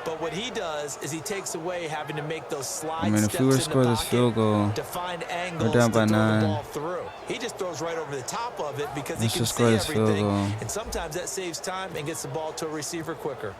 Speaker 3: But what he does is he takes away having to make those slide steps
Speaker 5: if we were to score this field goal,
Speaker 3: to find angles
Speaker 5: we're down by
Speaker 3: to throw
Speaker 5: 9.
Speaker 3: the ball through. He just throws right over the top of it because
Speaker 5: Let's
Speaker 3: he can
Speaker 5: just score
Speaker 3: see
Speaker 5: this field
Speaker 3: everything.
Speaker 5: goal.
Speaker 3: And sometimes that saves time and gets the ball to a receiver quicker.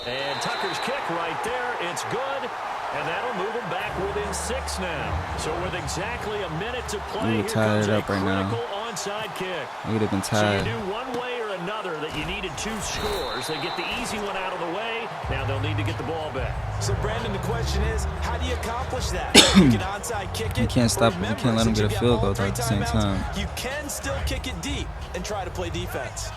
Speaker 2: And Tucker's kick right there. It's good. And that'll move him back within 6 now. So with exactly a minute to play,
Speaker 5: we would tie it up right now.
Speaker 2: Onside kick.
Speaker 5: We would have been tied.
Speaker 2: So you do one way or another that you needed 2 scores. They get the easy one out of the way. Now they'll need to get the ball back.
Speaker 3: So, Brandon, the question is, how do you accomplish that? You can onside kick it.
Speaker 5: You can't stop him. You can't let him get a field goal at the same time.
Speaker 3: You can still kick it deep and try to play defense.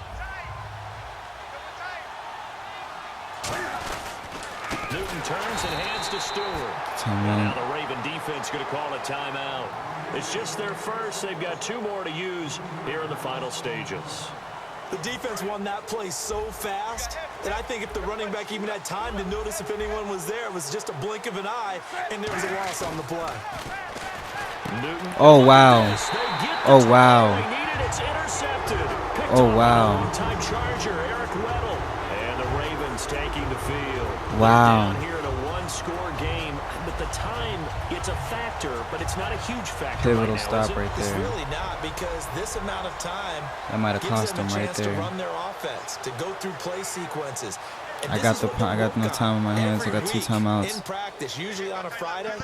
Speaker 2: Newton turns and hands to Stewart. Now the Raven defense going to call a timeout. It's just their first. They've got 2 more to use here in the final stages.
Speaker 3: The defense won that play so fast that I think if the running back even had time to notice if anyone was there, it was just a blink of an eye, and there was a loss on the play.
Speaker 2: Newton.
Speaker 5: Oh, wow. Oh, wow.
Speaker 2: It's intercepted.
Speaker 5: Oh, wow.
Speaker 2: Time charger, Eric Weddle. And the Ravens taking the field.
Speaker 5: Wow.
Speaker 2: Down here in a 1-score game. But the time, it's a factor, but it's not a huge factor.
Speaker 5: Pivotal
Speaker 2: right now,
Speaker 5: stop right
Speaker 3: It's
Speaker 5: there.
Speaker 3: really not, because this amount of time
Speaker 5: That might have cost them right
Speaker 3: to
Speaker 5: there.
Speaker 3: run their offense, to go through play sequences. And
Speaker 5: I got no time in my hands. I got 2 timeouts.
Speaker 3: In practice, usually on a Friday,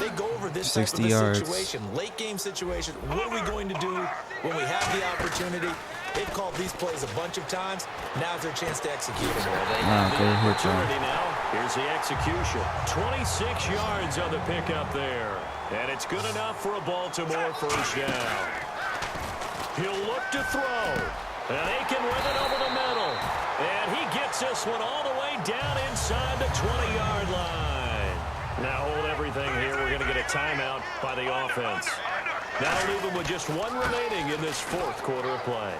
Speaker 3: they go over this
Speaker 5: 60
Speaker 3: type of a
Speaker 5: yards.
Speaker 3: situation, late game situation. What are we going to do when we have the opportunity? They've called these plays a bunch of times. Now's their chance to execute them.
Speaker 5: Nah, good hit, John.
Speaker 2: Now, here's the execution. 26 yards on the pickup there. And it's good enough for a Baltimore first down. He'll look to throw. And Aiken with it over the middle. And he gets this one all the way down inside the 20-yard line. Now hold everything here. We're going to get a timeout by the offense. That'll leave them with just 1 remaining in this 4th quarter of play.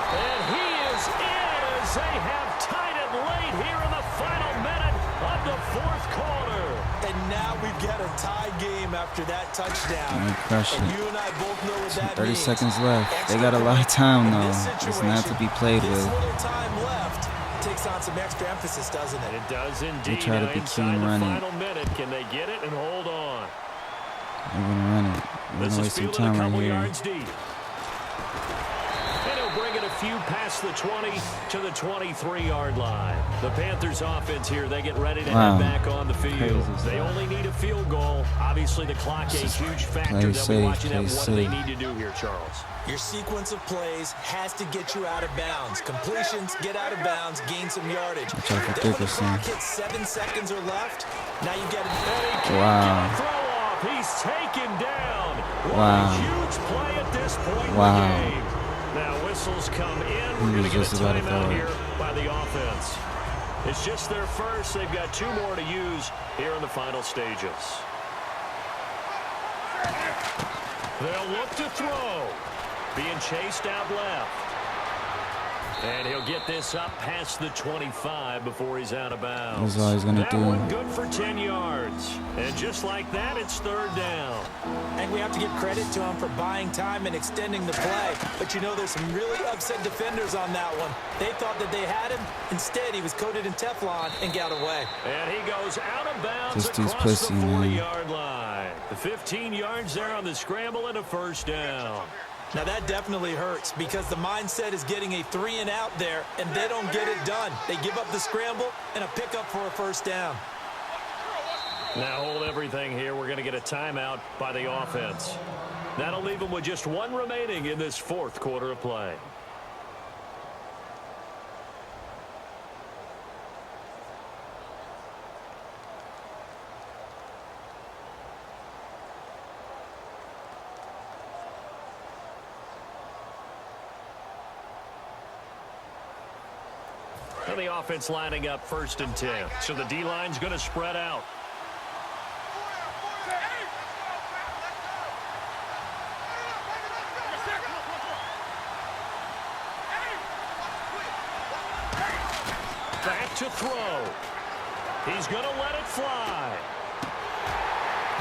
Speaker 2: And he is in as they have tied it late here in the final minute of the 4th quarter.
Speaker 3: And now we've got a tie game after that touchdown.
Speaker 5: And
Speaker 3: you and I both know what that
Speaker 5: 30
Speaker 3: means.
Speaker 5: seconds left. They got a lot of time, though. It's not to be played with.
Speaker 3: This little time left takes on some extra emphasis, doesn't it?
Speaker 2: It does indeed.
Speaker 5: They try to be clean running.
Speaker 2: Final minute. Can they get it and hold on?
Speaker 5: They're going to run it. We're going to waste some time right here.
Speaker 2: And he'll bring it a few past the 20 to the 23-yard line. The Panthers offense here, they get ready to head back on the field. They only need a field goal. Obviously, the clock a huge factor. They'll be watching that. What do they need to do here, Charles?
Speaker 3: Your sequence of plays has to get you out of bounds. Completions, get out of bounds, gain some yardage. Then when the clock hits 7 seconds or left, now you get it.
Speaker 5: Wow.
Speaker 2: Throw off. He's taken down.
Speaker 5: Wow.
Speaker 2: Huge play at this point
Speaker 5: Wow.
Speaker 2: in the game. Now whistles come in. We're going to get a timeout here by the offense. It's just their first. They've got 2 more to use here in the final stages. They'll look to throw. Being chased out left. And he'll get this up past the 25 before he's out of bounds.
Speaker 5: That's all he's going to do.
Speaker 2: That one good for 10 yards. And just like that, it's 3rd down.
Speaker 3: And we have to give credit to him for buying time and extending the play. But you know, there's some really upset defenders on that one. They thought that they had him. Instead, he was coated in Teflon and got away.
Speaker 2: And he goes out of bounds
Speaker 5: This dude's
Speaker 2: across
Speaker 5: pussy,
Speaker 2: the
Speaker 5: man.
Speaker 2: 40-yard line. The 15 yards there on the scramble and a first down.
Speaker 3: Now that definitely hurts, because the mindset is getting a 3-and-out there, and they don't get it done. They give up the scramble and a pickup for a first down.
Speaker 2: Now hold everything here. We're going to get a timeout by the offense. That'll leave them with just 1 remaining in this 4th quarter of play. And the offense lining up 1st and 10. So the D-line's going to spread out. Back to throw. He's going to let it fly.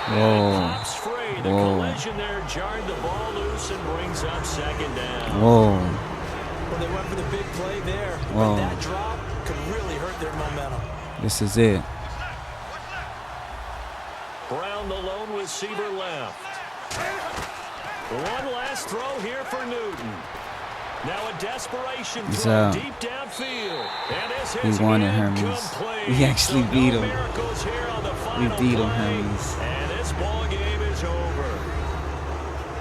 Speaker 5: Whoa.
Speaker 2: Pops free. The collision there jarred the ball loose and brings up 2nd down.
Speaker 5: Whoa.
Speaker 3: Well, they went for the big play there.
Speaker 5: Whoa.
Speaker 3: But that drop could really hurt their momentum.
Speaker 5: This is it.
Speaker 2: Brown the lone receiver left. One last throw here for Newton. Now a desperation throw deep downfield. And this is
Speaker 5: We won it, Hermes. We actually beat him. We beat him, Hermes.
Speaker 2: And this ball game is over.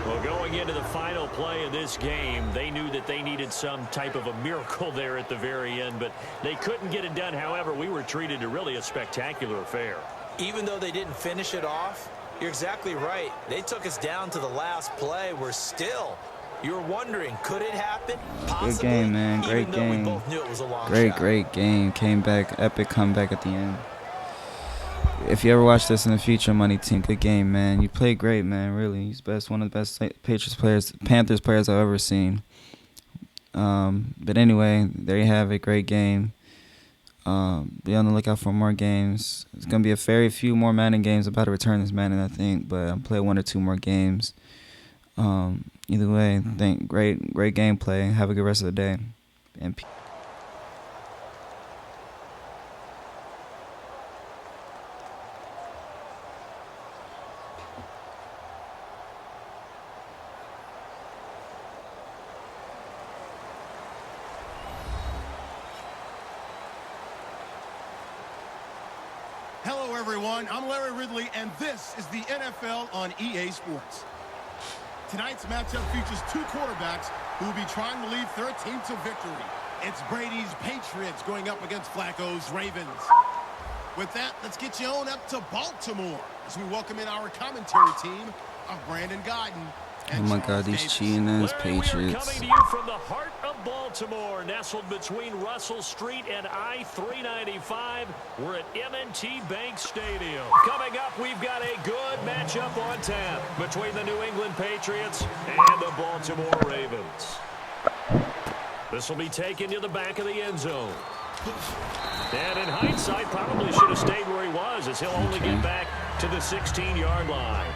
Speaker 2: Well, Well, going into the final play of this game, they knew that they needed some type of a miracle there at the very end, but they couldn't get it done. However, we were treated to really a spectacular affair.
Speaker 3: Even though they didn't finish it off, you're exactly right. They took us down to the last play. We're still, you're wondering, could it happen? Possibly.
Speaker 5: Good game, man. Great game.
Speaker 3: We both knew it was a long
Speaker 5: great,
Speaker 3: shot.
Speaker 5: Great game. Came back. Epic comeback at the end. If you ever watch this in the future, Money Team, good game, man. You played great, man, really. He's one of the best Panthers players I've ever seen. But anyway, there you have it. Great game. Be on the lookout for more games. It's going to be a very few more Madden games about to return this Madden, I think, but I'll play 1 or 2 more games. Either way, great gameplay. Have a good rest of the day. And
Speaker 1: Hello, everyone. I'm Larry Ridley, and this is the NFL on EA Sports. Tonight's matchup features 2 quarterbacks who will be trying to lead their team to victory. It's Brady's Patriots going up against Flacco's Ravens. With that, let's get you on up to Baltimore as we welcome in our commentary team of Brandon Godden.
Speaker 5: oh my God, these cheating ass Patriots.
Speaker 2: We are coming to you from the heart of Baltimore, nestled between Russell Street and I-395. We're at M&T Bank Stadium. Coming up, we've got a good matchup on tap between the New England Patriots and the Baltimore Ravens. This will be taken to the back of the end zone. And in hindsight, probably should have stayed where he was, as he'll only get back to the 16-yard line.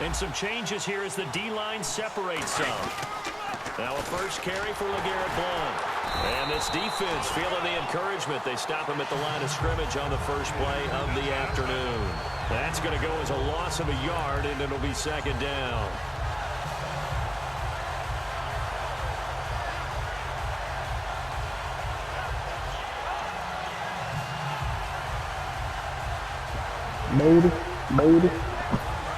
Speaker 2: And some changes here as the D-line separates some. Now a first carry for LeGarrette Blount. And this defense feeling the encouragement. They stop him at the line of scrimmage on the first play of the afternoon. That's going to go as a loss of a yard, and it'll be second down.
Speaker 6: Made.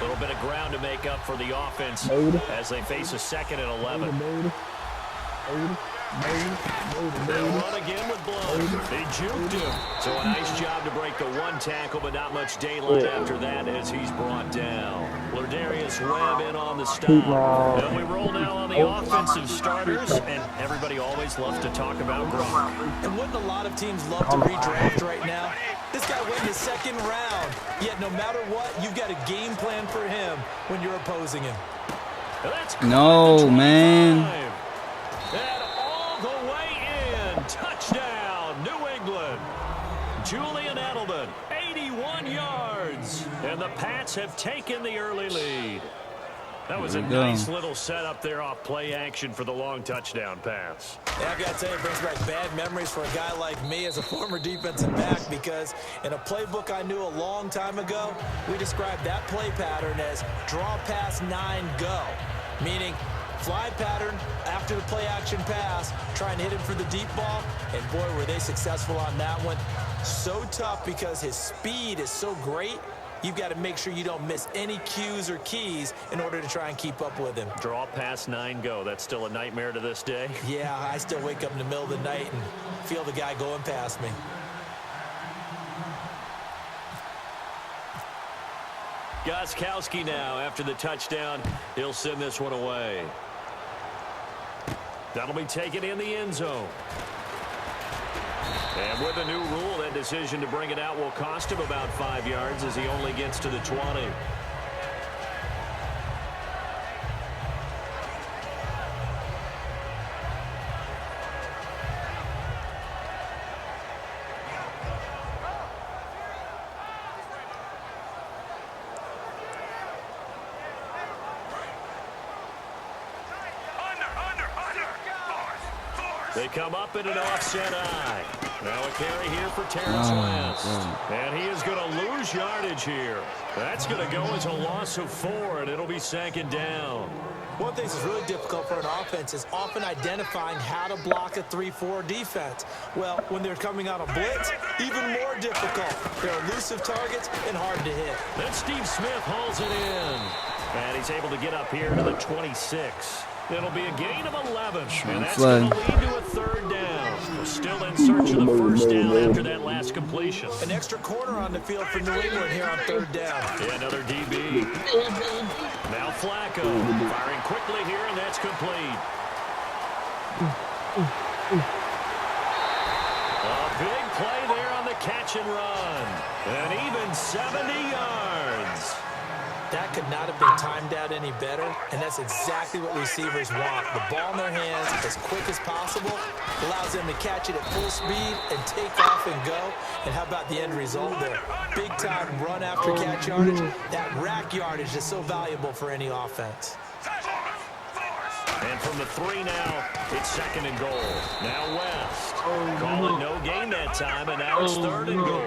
Speaker 2: A little bit of ground to make up for the offense as they face a 2nd and 11. They'll run again with Blount. They juked him. So a nice job to break the 1 tackle, but not much daylight after that as he's brought down. Lardarius Webb in on the stop. And we roll now on the offensive starters, and everybody always loves to talk about Gronk.
Speaker 3: And wouldn't a lot of teams love to redraft right now? This guy went in the 2nd round. Yet no matter what, you've got a game plan for him when you're opposing him.
Speaker 5: No, man.
Speaker 2: And all the way in. Touchdown, New England. Julian Edelman, 81 yards. And the Pats have taken the early lead. That was a nice little setup there off play action for the long touchdown pass.
Speaker 3: Yeah, I got to tell you, it brings back bad memories for a guy like me as a former defensive back, because in a playbook I knew a long time ago, we described that play pattern as draw pass 9 go, meaning fly pattern after the play action pass, try and hit him for the deep ball, and boy, were they successful on that one. So tough because his speed is so great. You've got to make sure you don't miss any cues or keys in order to try and keep up with him.
Speaker 2: Draw pass 9 go. That's still a nightmare to this day.
Speaker 3: Yeah, I still wake up in the middle of the night and feel the guy going past me.
Speaker 2: Dcalcapone now after the touchdown. He'll send this one away. That'll be taken in the end zone. And with a new rule, that decision to bring it out will cost him about 5 yards as he only gets to the 20. They come up in an offset eye. Now a carry here for Terrence West. And he is going to lose yardage here. That's going to go as a loss of 4, and it'll be 2nd down.
Speaker 3: One thing that's really difficult for an offense is often identifying how to block a 3-4 defense. Well, when they're coming out of blitz, even more difficult. They're elusive targets and hard to hit.
Speaker 2: Then Steve Smith hauls it in. And he's able to get up here to the 26. It'll be a gain of 11, and that's going to lead to a 3rd down. We're still in search of the 1st down after that last completion.
Speaker 3: An extra corner on the field for New England here on 3rd down.
Speaker 2: Yeah, another DB. Now Flacco firing quickly here, and that's complete. A big play there on the catch and run. And even 70 yards.
Speaker 3: That could not have been timed out any better, and that's exactly what receivers want. The ball in their hands as quick as possible, allows them to catch it at full speed and take off and go. And how about the end result there? Big-time run after catch yardage. That rack yardage is so valuable for any offense.
Speaker 2: And from the 3 now, it's 2nd and goal. Now West. Calling no gain that time, and now it's 3rd and goal.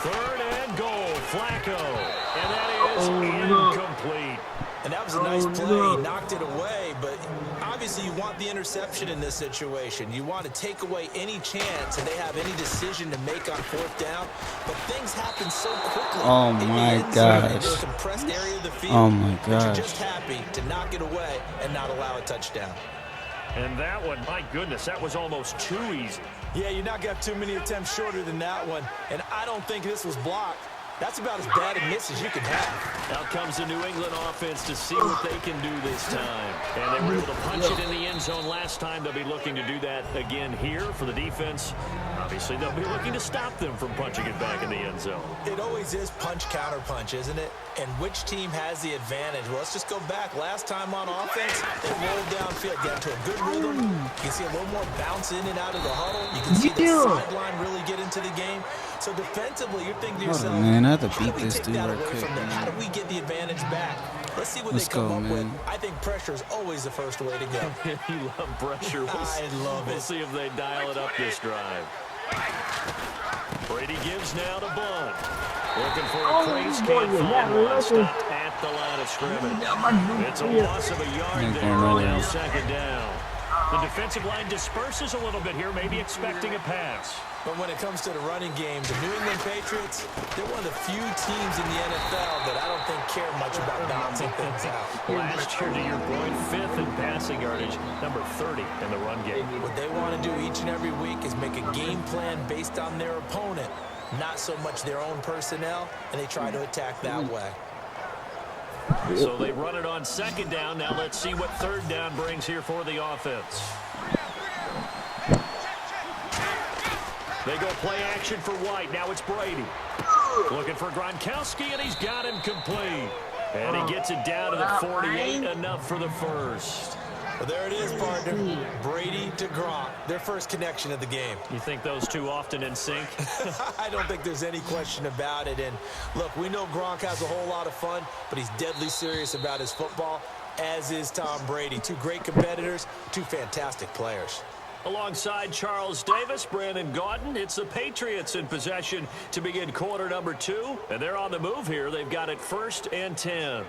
Speaker 2: 3rd and goal, Flacco, and that is incomplete.
Speaker 3: And that was a nice play. He knocked it away, but obviously you want the interception in this situation. You want to take away any chance and they have any decision to make on 4th down, but things happen so quickly.
Speaker 5: Oh my gosh.
Speaker 3: Compressed area of the field.
Speaker 5: Oh my gosh.
Speaker 3: You're just happy to knock it away and not allow a touchdown.
Speaker 2: And that one, my goodness, that was almost too easy.
Speaker 3: Yeah, you're not going to have too many attempts shorter than that one, and I don't think this was blocked. That's about as bad a miss as you can have.
Speaker 2: Out comes the New England offense to see what they can do this time. And they were able to punch it in the end zone last time. They'll be looking to do that again here for the defense. Obviously, they'll be looking to stop them from punching it back in the end zone.
Speaker 3: It always is punch-counter-punch, isn't it? And which team has the advantage? Well, let's just go back. Last time on offense, they rolled downfield, got to a good rhythm. You can see a little more bounce in and out of the huddle. You can see the sideline really get into the game. So defensively, you're thinking to yourself,
Speaker 5: man, I have to beat this dude right quick, man.
Speaker 3: How do we get the advantage back? Let's see what they come up with. I think pressure is always the first way to go.
Speaker 2: You love pressure.
Speaker 3: I love it.
Speaker 2: We'll see if they dial it up this drive. Brady gives now to Blunt. Looking for a crease, can't find one. Stopped at the line of scrimmage. It's a loss of a yard there. Now 2nd down. The defensive line disperses a little bit here, maybe expecting a pass.
Speaker 3: But when it comes to the running game, the New England Patriots, they're one of the few teams in the NFL that I don't think care much about balancing things out.
Speaker 2: Last year, to your point, 5th in passing yardage, number 30 in the run game.
Speaker 3: What they want to do each and every week is make a game plan based on their opponent, not so much their own personnel, and they try to attack that way.
Speaker 2: So they run it on 2nd down. Now let's see what 3rd down brings here for the offense. They go play action for White. Now it's Brady. Looking for Gronkowski, and he's got him complete. And he gets it down to the 48, enough for the first.
Speaker 3: Well, there it is, partner. Brady to Gronk, their first connection of the game.
Speaker 2: You think those two often in sync?
Speaker 3: I don't think there's any question about it. And look, we know Gronk has a whole lot of fun, but he's deadly serious about his football, as is Tom Brady. Two great competitors, two fantastic players.
Speaker 2: Alongside Charles Davis, Brandon Gaudin, it's the Patriots in possession to begin quarter number 2. And they're on the move here. They've got it 1st and 10.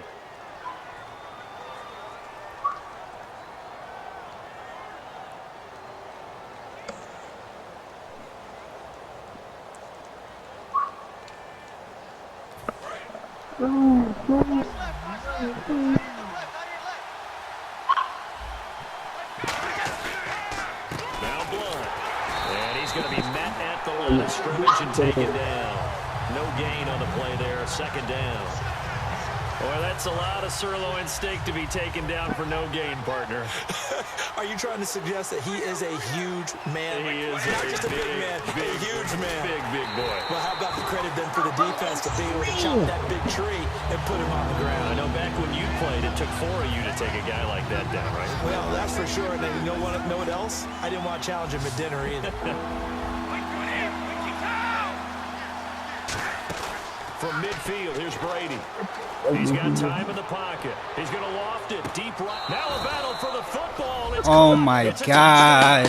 Speaker 2: Going to be met at the line of scrimmage and taken down. No gain on the play there, 2nd down. Boy, that's a lot of sirloin steak to be taken down for no gain, partner.
Speaker 3: Are you trying to suggest that he is a huge man?
Speaker 2: He is
Speaker 3: not just a big man, a huge man.
Speaker 2: Big boy.
Speaker 3: Well, how about the credit then for the defense to be able to chop that big tree and put him on the ground?
Speaker 2: I know back when you played, it took 4 of you to take a guy like that down, right?
Speaker 3: Well, that's for sure. And then you know what else? I didn't want to challenge him at dinner either.
Speaker 2: From midfield, here's Brady. He's got time in the pocket. He's going to loft it deep right. Now a battle for the football. It's
Speaker 5: Oh my God.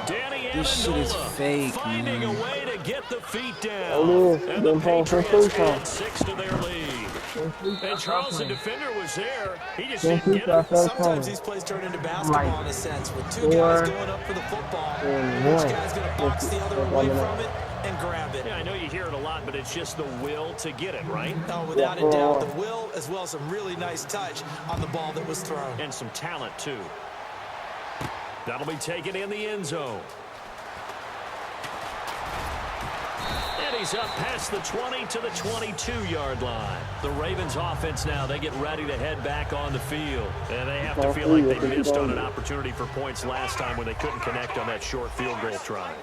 Speaker 2: Danny
Speaker 5: This shit is
Speaker 2: Amendola
Speaker 5: fake,
Speaker 2: finding
Speaker 5: man.
Speaker 2: a way to get the feet down. And the Patriots add 6 to their lead. And Charles, the defender, was there. He just didn't get it.
Speaker 3: Sometimes these plays turn into basketball in a sense, with two guys going up for the football. Which guy's going to box the other away from it and grab it?
Speaker 2: Yeah, I know you hear it a lot, but it's just the will to get it, right?
Speaker 3: Oh, without a doubt, the will as well as some really nice touch on the ball that was thrown.
Speaker 2: And some talent, too. That'll be taken in the end zone. And he's up past the 20 to the 22-yard line. The Ravens offense now, they get ready to head back on the field. And they have to feel like they missed on an opportunity for points last time when they couldn't connect on that short field goal try.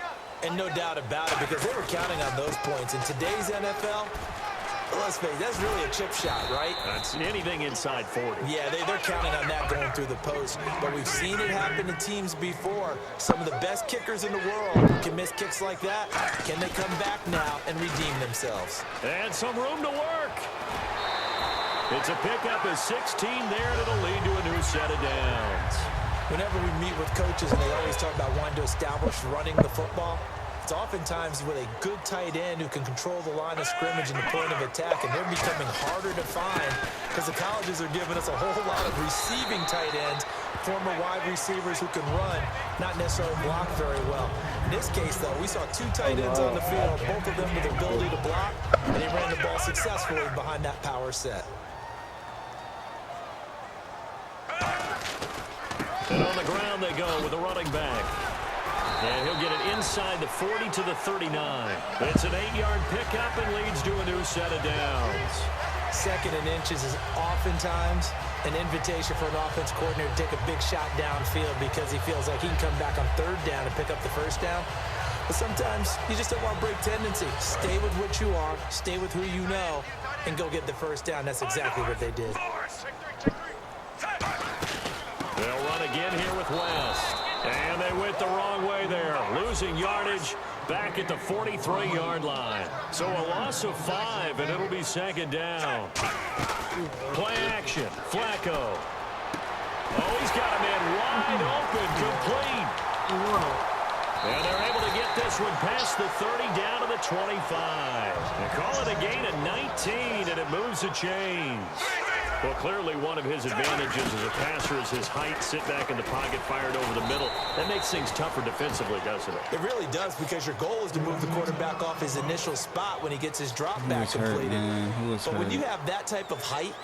Speaker 3: And no doubt about it, because they were counting on those points. In today's NFL, let's face it, that's really a chip shot, right?
Speaker 2: That's anything inside 40.
Speaker 3: Yeah, they're counting on that going through the post. But we've seen it happen to teams before. Some of the best kickers in the world can miss kicks like that. Can they come back now and redeem themselves?
Speaker 2: And some room to work. It's a pickup of 16 there, and it'll lead to a new set of downs.
Speaker 3: Whenever we meet with coaches and they always talk about wanting to establish running the football, it's oftentimes with a good tight end who can control the line of scrimmage and the point of attack, and they're becoming harder to find because the colleges are giving us a whole lot of receiving tight ends, former wide receivers who can run, not necessarily block very well. In this case, though, we saw two tight ends on the field, both of them with the ability to block, and they ran the ball successfully behind that power set.
Speaker 2: And on the ground they go with a running back. And he'll get it inside the 40 to the 39. It's an 8-yard pickup and leads to a new set of downs.
Speaker 3: Second and inches is oftentimes an invitation for an offense coordinator to take a big shot downfield because he feels like he can come back on third down and pick up the first down. But sometimes you just don't want to break tendency. Stay with what you are, stay with who you know, and go get the first down. That's exactly what they did.
Speaker 2: They'll run again here with West. And they went the wrong way there. Losing yardage back at the 43-yard line. So a loss of 5, and it'll be second down. Play action. Flacco. Oh, he's got a man wide open, complete. And they're able to get this one past the 30 down to the 25. They call it a gain of 19, and it moves the chains. Well, clearly one of his advantages as a passer is his height, sit back in the pocket, fired over the middle. That makes things tougher defensively, doesn't it?
Speaker 3: It really does, because your goal is to move the quarterback off his initial spot when he gets his drop back completed. But when you have that type of height,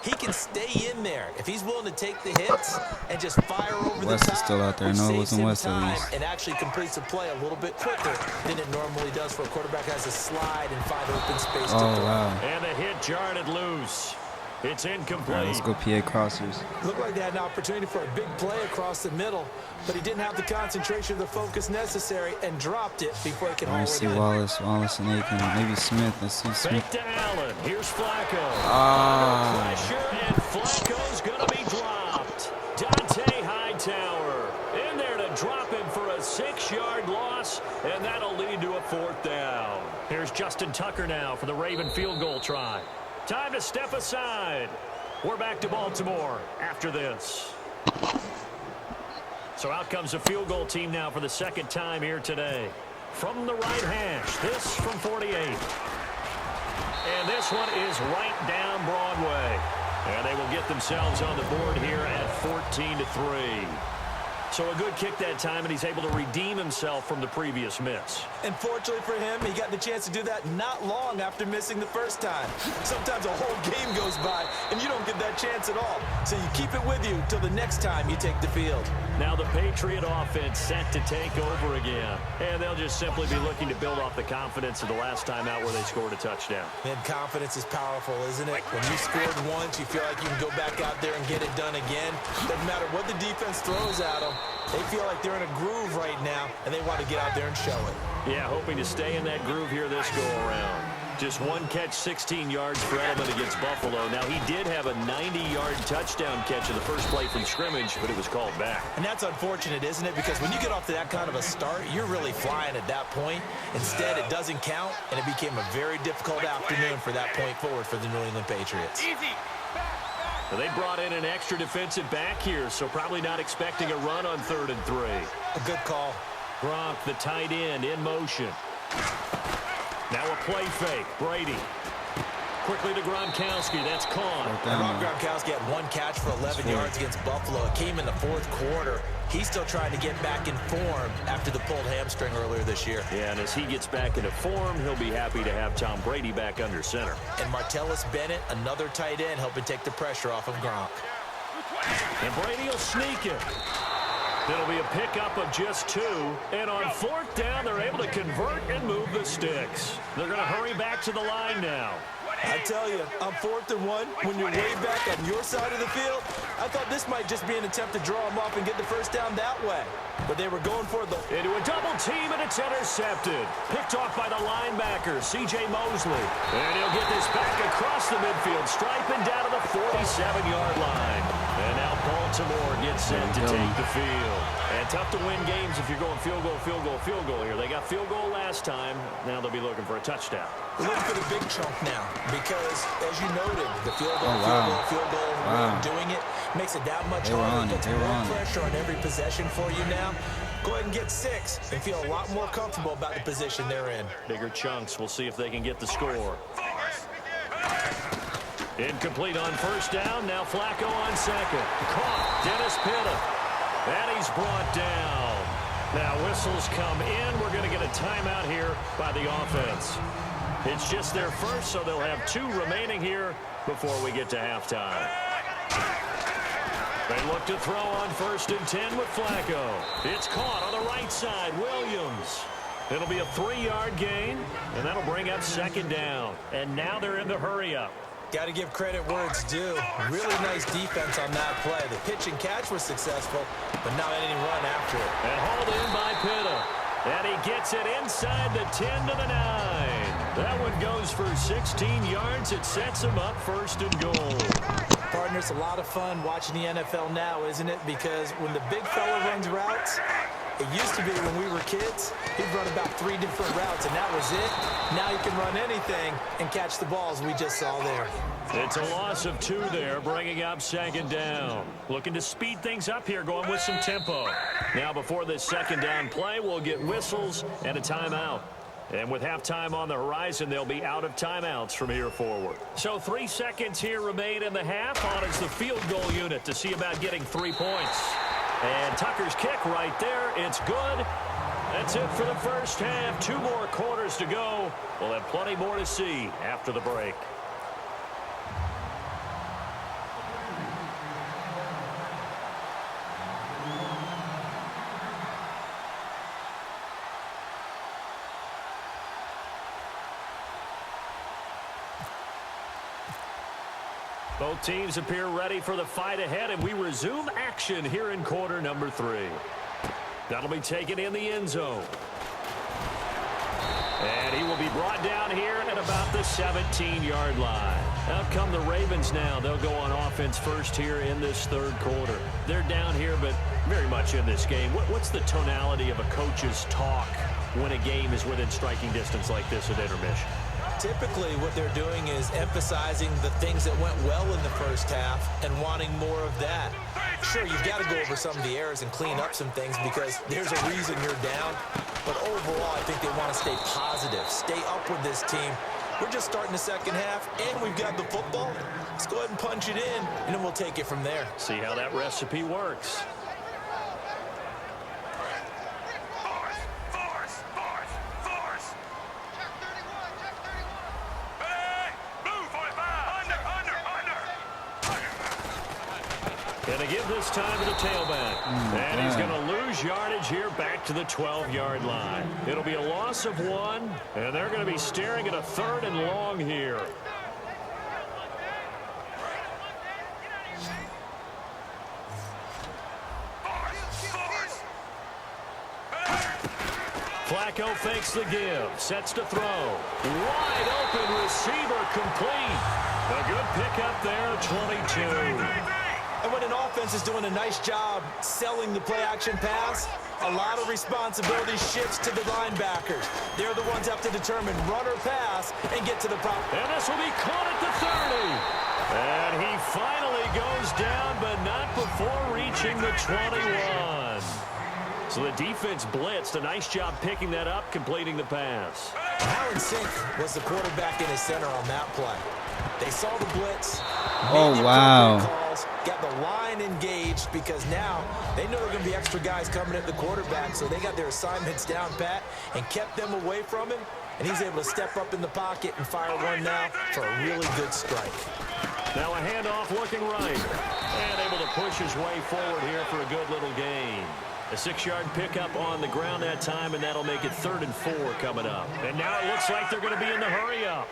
Speaker 3: he can stay in there. If he's willing to take the hits and just fire over the top,
Speaker 5: West is still out there. No, it wasn't West at least.
Speaker 3: And actually completes the play a little bit quicker than it normally does for a quarterback who has to slide and find open space to throw.
Speaker 5: Wow.
Speaker 2: And the hit jarred it loose. It's incomplete.
Speaker 5: All right, let's go PA crossers.
Speaker 3: Looked like they had an opportunity for a big play across the middle, but he didn't have the concentration or the focus necessary and dropped it before he could haul
Speaker 5: I
Speaker 3: it
Speaker 5: see
Speaker 3: in.
Speaker 5: Wallace and Aiken. Maybe Smith. Let's see Smith.
Speaker 2: Fake to Allen. Here's Flacco.
Speaker 5: Ah.
Speaker 2: Pressure, and Flacco's going to be dropped. Dante Hightower in there to drop him for a 6-yard loss, and that'll lead to a 4th down. Here's Justin Tucker now for the Raven field goal try. Time to step aside. We're back to Baltimore after this. So out comes the field goal team now for the second time here today. From the right hash, this from 48. And this one is right down Broadway. And they will get themselves on the board here at 14-3. So a good kick that time, and he's able to redeem himself from the previous miss.
Speaker 3: And fortunately for him, he got the chance to do that not long after missing the first time. Sometimes a whole game goes by, and you don't get that chance at all. So you keep it with you till the next time you take the field.
Speaker 2: Now the Patriot offense set to take over again. And they'll just simply be looking to build off the confidence of the last time out where they scored a touchdown.
Speaker 3: Man, confidence is powerful, isn't it? When you scored once, you feel like you can go back out there and get it done again. Doesn't matter what the defense throws at them. They feel like they're in a groove right now, and they want to get out there and show it.
Speaker 2: Yeah, hoping to stay in that groove here this go-around. Just one catch, 16 yards for Edelman against Buffalo. Now, he did have a 90-yard touchdown catch in the first play from scrimmage, but it was called back.
Speaker 3: And that's unfortunate, isn't it? Because when you get off to that kind of a start, you're really flying at that point. Instead, it doesn't count, and it became a very difficult afternoon for that point forward for the New England Patriots.
Speaker 2: Well, they brought in an extra defensive back here, so probably not expecting a run on 3rd and 3.
Speaker 3: A good call.
Speaker 2: Gronk, the tight end, in motion. Now a play fake. Brady. Quickly to Gronkowski. That's caught.
Speaker 3: Rob Gronkowski had one catch for 11 yards against Buffalo. It came in the 4th quarter. He's still trying to get back in form after the pulled hamstring earlier this year.
Speaker 2: Yeah, and as he gets back into form, he'll be happy to have Tom Brady back under center.
Speaker 3: And Martellus Bennett, another tight end, helping take the pressure off of Gronk.
Speaker 2: And Brady will sneak it. It'll be a pickup of just 2. And on 4th down, they're able to convert and move the sticks. They're going to hurry back to the line now.
Speaker 3: I tell you, on 4th and 1, when you're way back on your side of the field, I thought this might just be an attempt to draw them off and get the first down that way. But they were going for the...
Speaker 2: Into a double team, and it's intercepted. Picked off by the linebacker, C.J. Mosley. And he'll get this back across the midfield stripe and down to the 47-yard line. And now Baltimore gets set to take the field. And tough to win games if you're going field goal, field goal, field goal here. They got field goal last time. Now they'll be looking for a touchdown.
Speaker 3: We're looking for the big chunk now because, as you noted, the field goal, field goal, doing it makes it that much harder. Puts more pressure on every possession for you now. Go ahead and get 6 and feel a lot more comfortable about the position they're in.
Speaker 2: Bigger chunks. We'll see if they can get the score. Incomplete on 1st down. Now Flacco on 2nd. Caught. Dennis Pitta. And he's brought down. Now whistles come in. We're going to get a timeout here by the offense. It's just their first, so they'll have 2 remaining here before we get to halftime. They look to throw on 1st and 10 with Flacco. It's caught on the right side. Williams. It'll be a 3-yard gain, and that'll bring up 2nd down. And now they're in the hurry-up.
Speaker 3: Got to give credit where it's due. Really nice defense on that play. The pitch and catch was successful, but not any run after it.
Speaker 2: And hauled in by Pitta. And he gets it inside the 10 to the 9. That one goes for 16 yards. It sets him up 1st and goal.
Speaker 3: Partner, it's a lot of fun watching the NFL now, isn't it? Because when the big fella runs routes, it used to be when we were kids, he'd run about 3 different routes, and that was it. Now he can run anything and catch the balls we just saw there.
Speaker 2: It's a loss of 2 there, bringing up 2nd down. Looking to speed things up here, going with some tempo. Now before this 2nd down play, we'll get whistles and a timeout. And with halftime on the horizon, they'll be out of timeouts from here forward. So 3 seconds here remain in the half. On is the field goal unit to see about getting 3 points. And Tucker's kick right there. It's good. That's it for the first half. 2 more quarters to go. We'll have plenty more to see after the break. Both teams appear ready for the fight ahead, and we resume action here in quarter number 3. That'll be taken in the end zone. And he will be brought down here at about the 17-yard line. Out come the Ravens now. They'll go on offense first here in this 3rd quarter. They're down here, but very much in this game. What's the tonality of a coach's talk when a game is within striking distance like this at intermission?
Speaker 3: Typically, what they're doing is emphasizing the things that went well in the first half and wanting more of that. Sure, you've got to go over some of the errors and clean up some things because there's a reason you're down. But overall, I think they want to stay positive, stay up with this team. We're just starting the 2nd half, and we've got the football. Let's go ahead and punch it in, and then we'll take it from there.
Speaker 2: See how that recipe works. Going to give this time to the tailback. And he's going to lose yardage here back to the 12-yard line. It'll be a loss of 1, and they're going to be staring at a 3rd and long here. Flacco fakes the give, sets to throw. Wide open receiver complete. A good pickup there, 22.
Speaker 3: And when an offense is doing a nice job selling the play-action pass, a lot of responsibility shifts to the linebackers. They're the ones that have to determine run or pass and get to the proper.
Speaker 2: And this will be caught at the 30. And he finally goes down, but not before reaching the 21. So the defense blitzed. A nice job picking that up, completing the pass.
Speaker 3: How in sync was the quarterback in his center on that play? They saw the blitz.
Speaker 5: Oh, wow.
Speaker 3: Calls, got the line engaged because now they know there are going to be extra guys coming at the quarterback, so they got their assignments down pat and kept them away from him, and he's able to step up in the pocket and fire one now for a really good strike.
Speaker 2: Now a handoff looking right. And able to push his way forward here for a good little gain. A 6-yard pickup on the ground that time, and that'll make it 3rd and 4 coming up. And now it looks like they're going to be in the hurry-up.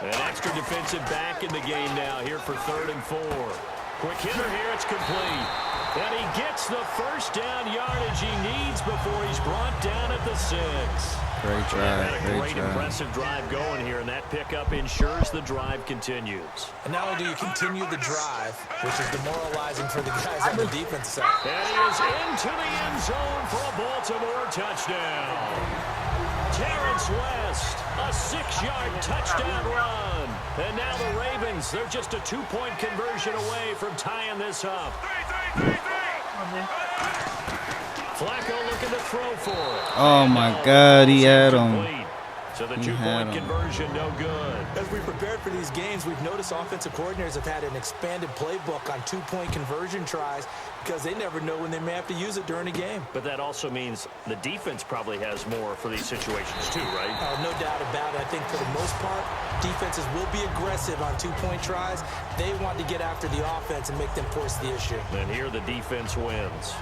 Speaker 2: An extra defensive back in the game now here for 3rd and 4. Quick hitter here, it's complete. And he gets the first down yardage he needs before he's brought down at the 6.
Speaker 5: Great drive.
Speaker 2: Great impressive drive going here, and that pickup ensures the drive continues.
Speaker 3: And not only do you continue the drive, which is demoralizing for the guys on the defense side.
Speaker 2: And he is into the end zone for a Baltimore touchdown. Terrence West, a 6-yard touchdown run. And now the Ravens, they're just a 2-point conversion away from tying this up. Flacco looking to throw for it.
Speaker 5: Oh, my God, he had him.
Speaker 2: So the 2-point conversion, no good.
Speaker 3: As we prepared for these games, we've noticed offensive coordinators have had an expanded playbook on 2-point conversion tries because they never know when they may have to use it during a game.
Speaker 2: But that also means the defense probably has more for these situations too, right?
Speaker 3: No doubt about it. I think for the most part, defenses will be aggressive on 2-point tries. They want to get after the offense and make them force the issue.
Speaker 2: And here the defense wins.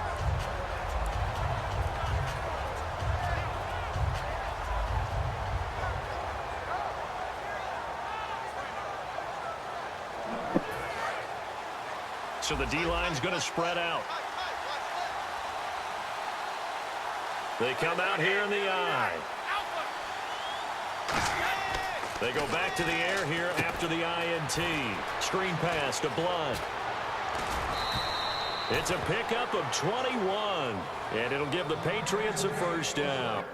Speaker 2: So the D-line's going to spread out. They come out here in the I. They go back to the air here after the INT. Screen pass to Blunt. It's a pickup of 21, and it'll give the Patriots a first down.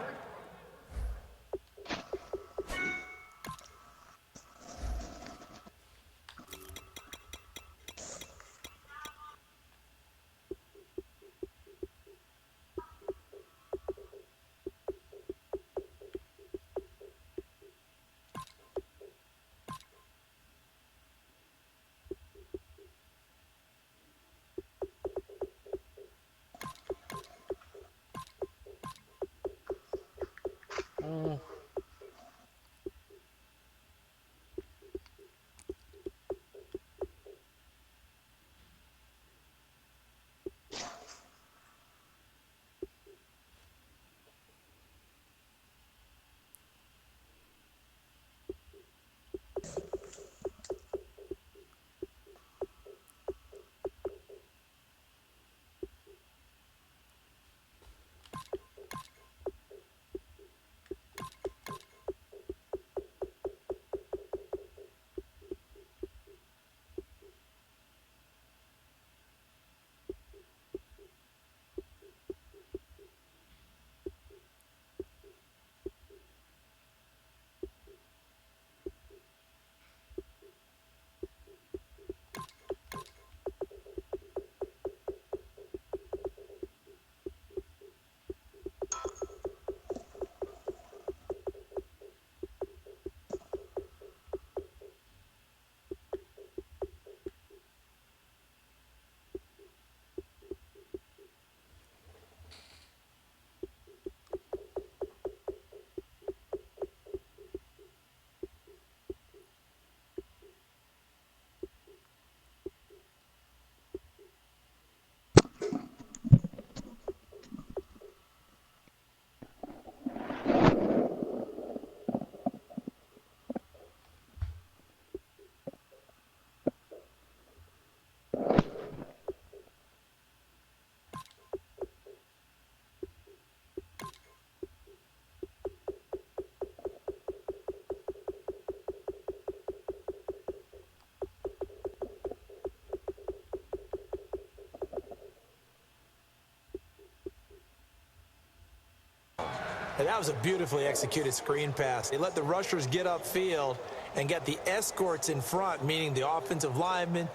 Speaker 3: And that was a beautifully executed screen pass. They let the rushers get upfield and get the escorts in front, meaning the offensive linemen,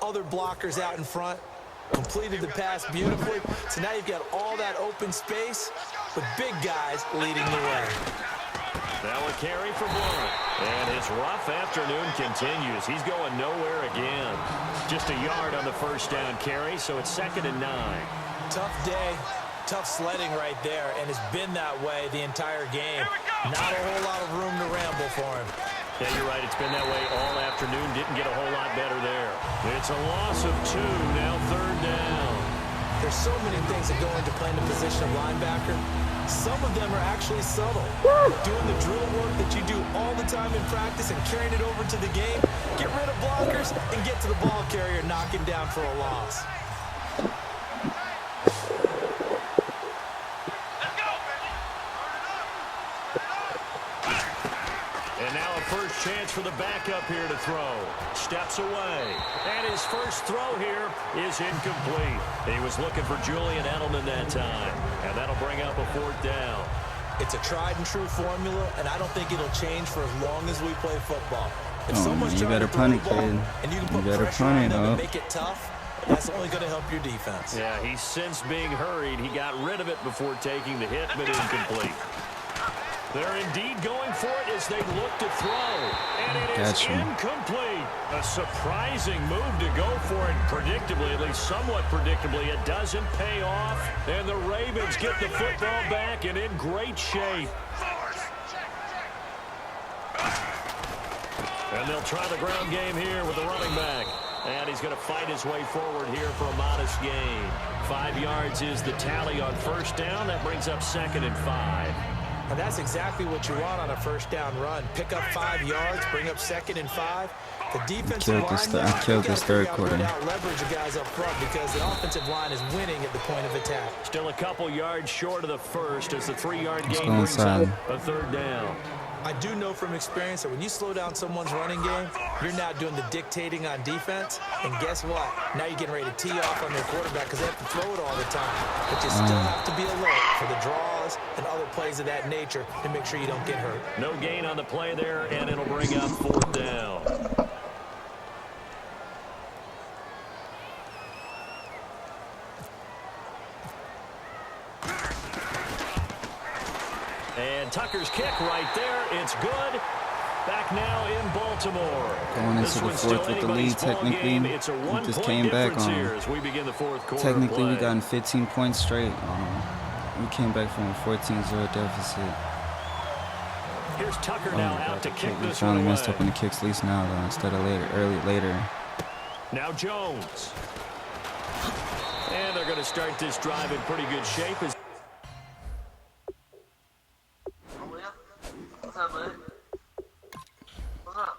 Speaker 3: other blockers out in front, completed the pass beautifully. So now you've got all that open space with big guys leading the way.
Speaker 2: Now a carry for Blunt. And his rough afternoon continues. He's going nowhere again. Just a yard on the first down carry, so it's 2nd and 9.
Speaker 3: Tough day, tough sledding right there, and it's been that way the entire game. Not a whole lot of room to ramble for him.
Speaker 2: Yeah, you're right. It's been that way all afternoon. Didn't get a whole lot better there. It's a loss of 2, now 3rd down.
Speaker 3: There's so many things that go into playing the position of linebacker. Some of them are actually subtle. Doing the drill work that you do all the time in practice and carrying it over to the game. Get rid of blockers and get to the ball carrier, knock him down for a loss.
Speaker 2: And now a first chance for the backup here to throw. Steps away. And his first throw here is incomplete. He was looking for Julian Edelman that time. And that'll bring up a 4th down.
Speaker 3: It's a tried and true formula, and I don't think it'll change for as long as we play football. If someone's
Speaker 5: you
Speaker 3: trying
Speaker 5: better
Speaker 3: to throw
Speaker 5: punt
Speaker 3: the
Speaker 5: it,
Speaker 3: ball,
Speaker 5: kid.
Speaker 3: and you can
Speaker 5: You
Speaker 3: put
Speaker 5: better
Speaker 3: pressure
Speaker 5: punt
Speaker 3: on
Speaker 5: it
Speaker 3: them and
Speaker 5: up.
Speaker 3: make it tough, that's only going to help your defense.
Speaker 2: Yeah, he sensed being hurried. He got rid of it before taking the hit, but incomplete. They're indeed going for it as they look to throw. And it is incomplete. A surprising move to go for it. Predictably, at least somewhat predictably, it doesn't pay off. And the Ravens get the football back and in great shape. And they'll try the ground game here with the running back. And he's going to fight his way forward here for a modest gain. 5 yards is the tally on first down. That brings up 2nd and 5.
Speaker 3: And that's exactly what you want on a first down run. Pick up 5 yards, bring up 2nd and 5. The defensive line
Speaker 5: killed this third quarter.
Speaker 3: Leverage the guys up front because the offensive line is winning at the point of attack.
Speaker 2: Still a couple yards short of the first as the 3-yard gain brings up a 3rd down.
Speaker 3: I do know from experience that when you slow down someone's running game, you're now doing the dictating on defense. And guess what? Now you're getting ready to tee off on their quarterback because they have to throw it all the time. But you still have to be alert for the draws and other plays of that nature to make sure you don't get hurt.
Speaker 2: No gain on the play there, and it'll bring up 4th down. And Tucker's kick right there. It's good. Back now in Baltimore.
Speaker 5: Going into the 4th with the lead, technically. We just came back on.
Speaker 2: As we begin the 4th quarter.
Speaker 5: Technically, we gotten 15 points straight. We came back from a 14-0 deficit.
Speaker 2: Here's Tucker now out to kick
Speaker 5: We
Speaker 2: this
Speaker 5: finally
Speaker 2: one
Speaker 5: messed
Speaker 2: away.
Speaker 5: up in the kicks least now, though, instead of later.
Speaker 2: Now Jones. And they're going to start this drive in pretty good shape. As
Speaker 6: What's up, bud? What's up?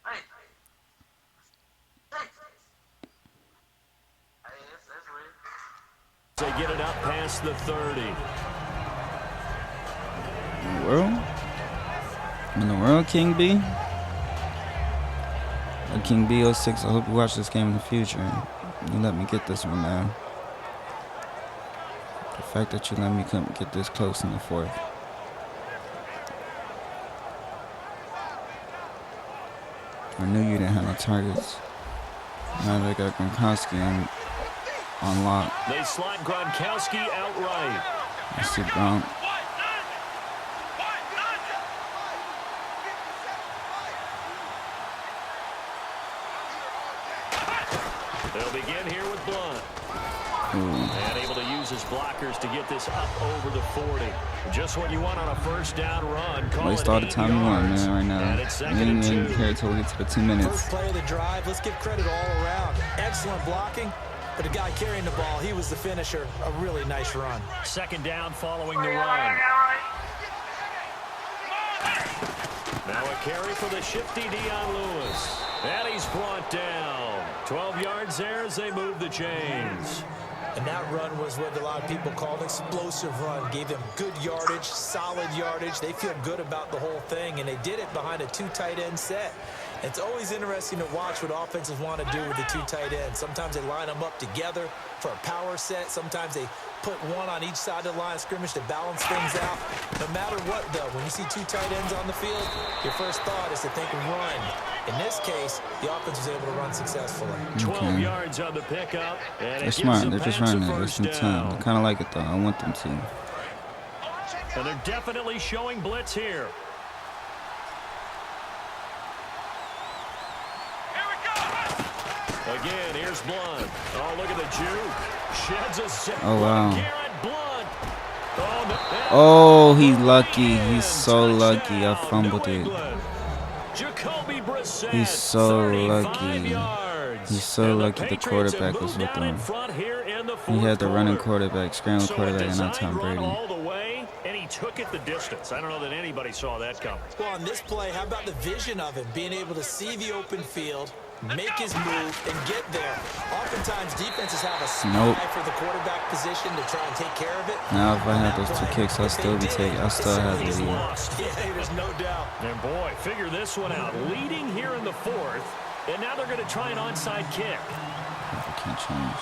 Speaker 6: Hey. Hey. Hey, that's weird.
Speaker 2: they get it up past the 30.
Speaker 5: In the world, King B? King B06, I hope you watch this game in the future. You let me get this one now. The fact that you let me come get this close in the 4th. I knew you didn't have no targets. Now they got Gronkowski on lock.
Speaker 2: They slot Gronkowski outright.
Speaker 5: I see Gronk.
Speaker 2: They'll begin here with Blunt.
Speaker 5: Ooh.
Speaker 2: And able to use his blockers to get this up over the 40. Just what you want on a first down run.
Speaker 5: Waste all the time you want, man, right now.
Speaker 2: And it's 2nd
Speaker 5: We
Speaker 2: and
Speaker 5: ain't
Speaker 2: 2.
Speaker 5: even care until we get to the 2 minutes.
Speaker 3: First play of the drive, let's give credit all around. Excellent blocking, but the guy carrying the ball, he was the finisher. A really nice run.
Speaker 2: 2nd down following the run. Now a carry for the shifty Dion Lewis. And he's brought down. 12 yards there as they move the chains.
Speaker 3: And that run was what a lot of people called explosive run. Gave them good yardage, solid yardage. They feel good about the whole thing, and they did it behind a 2 tight end set. It's always interesting to watch what offenses want to do with the two tight ends. Sometimes they line them up together for a power set. Sometimes they put one on each side of the line of scrimmage to balance things out. No matter what, though, when you see two tight ends on the field, your first thought is to think run. In this case, the offense was able to run successfully.
Speaker 2: 12 yards on the pickup. And
Speaker 5: They're smart. They're just running it. Listen to them. I kind of like it, though. I want them to.
Speaker 2: And they're definitely showing blitz here. Again, here's Blunt. Oh, look at the juke. Sheds a set.
Speaker 5: Oh, wow.
Speaker 2: Garrett Blunt.
Speaker 5: Oh, he's lucky. He's so lucky. I fumbled it. He's so lucky. He's so lucky the quarterback was with him. He had the running quarterback, scrambling quarterback, and not Tom Brady.
Speaker 2: And he took it the distance. I don't know that anybody saw that coming.
Speaker 3: Well, on this play, how about the vision of him, being able to see the open field, make his move, and get there. Oftentimes, defenses have a spy for the quarterback position to try and take care of it.
Speaker 5: Now, if I had those two kicks, I'll still have the lead.
Speaker 3: Yeah, there's no doubt.
Speaker 2: And boy, figure this one out. Leading here in the fourth, and now they're going to try an onside kick.
Speaker 5: I can't change.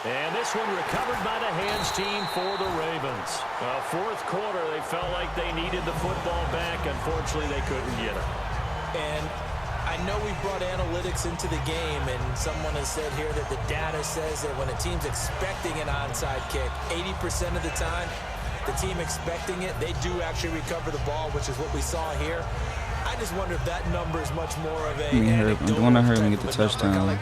Speaker 2: And this one recovered by the hands team for the Ravens. Fourth quarter, they felt like they needed the football back. Unfortunately, they couldn't get it.
Speaker 3: And I know we brought analytics into the game, and someone has said here that the data says that when a team's expecting an onside kick, 80% of the time, the team expecting it, they do actually recover the ball, which is what we saw here. I just wonder if that number is much more of a...
Speaker 5: I want to hurry and get the touchdown.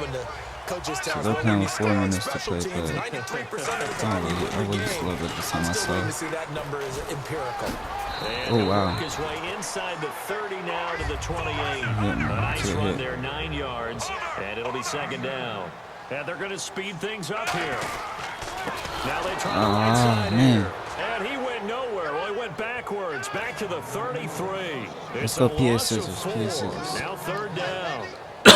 Speaker 3: Coaches tell
Speaker 5: So they're playing with 4 minutes to play, but I really slow at the time I saw.
Speaker 3: See that number is empirical.
Speaker 5: Oh, wow.
Speaker 2: His way inside the 30 now to the 28. A nice run there, 9 yards, and it'll be second down. And they're going to speed things up here. Now they try the right side here. And he went nowhere. Well, he went backwards, back to the 33.
Speaker 5: Let's go PA Scissors.
Speaker 2: Now third down.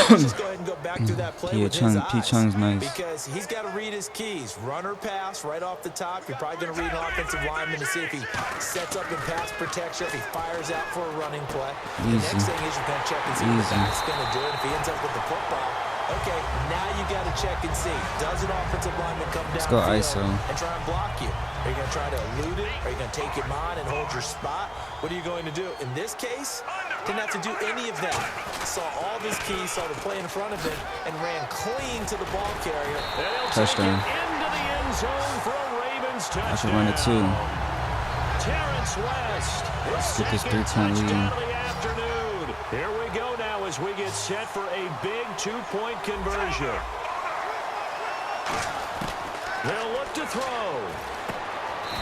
Speaker 3: Just go ahead and go back to that play with his eyes.
Speaker 5: P-Chung's nice.
Speaker 3: Because he's got to read his keys. Run or pass right off the top. You're probably going to read an offensive lineman to see if he sets up in pass protection, if he fires out for a running play. The next thing is you're going to check and see what the back's going to do. And if he ends up with the football, okay, now you got to check and see. Does an offensive lineman come down and try and block you? Are you going to try to elude it? Are you going to take him on and hold your spot? What are you going to do? In this case, didn't have to do any of that. Saw all of his keys, saw the play in front of him, and ran clean to the ball carrier.
Speaker 5: Touchdown.
Speaker 2: Into the end zone for a Ravens touchdown.
Speaker 5: I should run it too.
Speaker 2: Terrence West.
Speaker 5: Get this 3-point lead.
Speaker 2: Here we go now as we get set for a big 2-point conversion. They'll look to throw.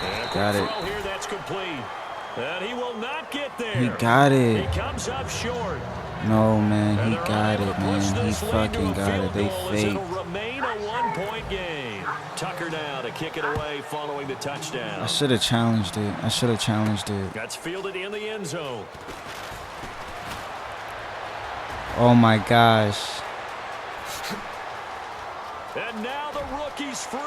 Speaker 2: And a quick throw here, that's complete. And he will not get there.
Speaker 5: He got it.
Speaker 2: He comes up short.
Speaker 5: No, man, he got it, man. He fucking got it. They fake.
Speaker 2: It'll remain a 1-point game. Tucker now to kick it away following the touchdown.
Speaker 5: I should have challenged it.
Speaker 2: That's fielded in the end zone.
Speaker 5: Oh, my gosh.
Speaker 2: And now the rookie's free.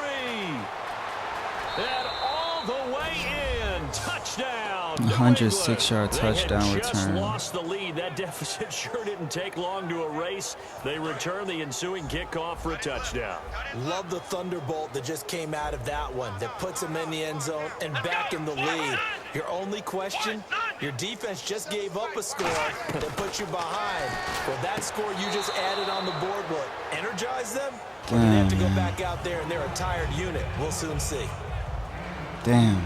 Speaker 2: And all the way in. Touchdown.
Speaker 5: 106-yard touchdown return.
Speaker 2: Just lost the lead. That deficit sure didn't take long to erase. They return the ensuing kickoff for a touchdown.
Speaker 3: Love the thunderbolt that just came out of that one that puts them in the end zone and back in the lead. Your only question, your defense just gave up a score that put you behind. Well, that score you just added on the board will energize them? Or do they have to go back out there and they're a tired unit? We'll soon see.
Speaker 5: Damn.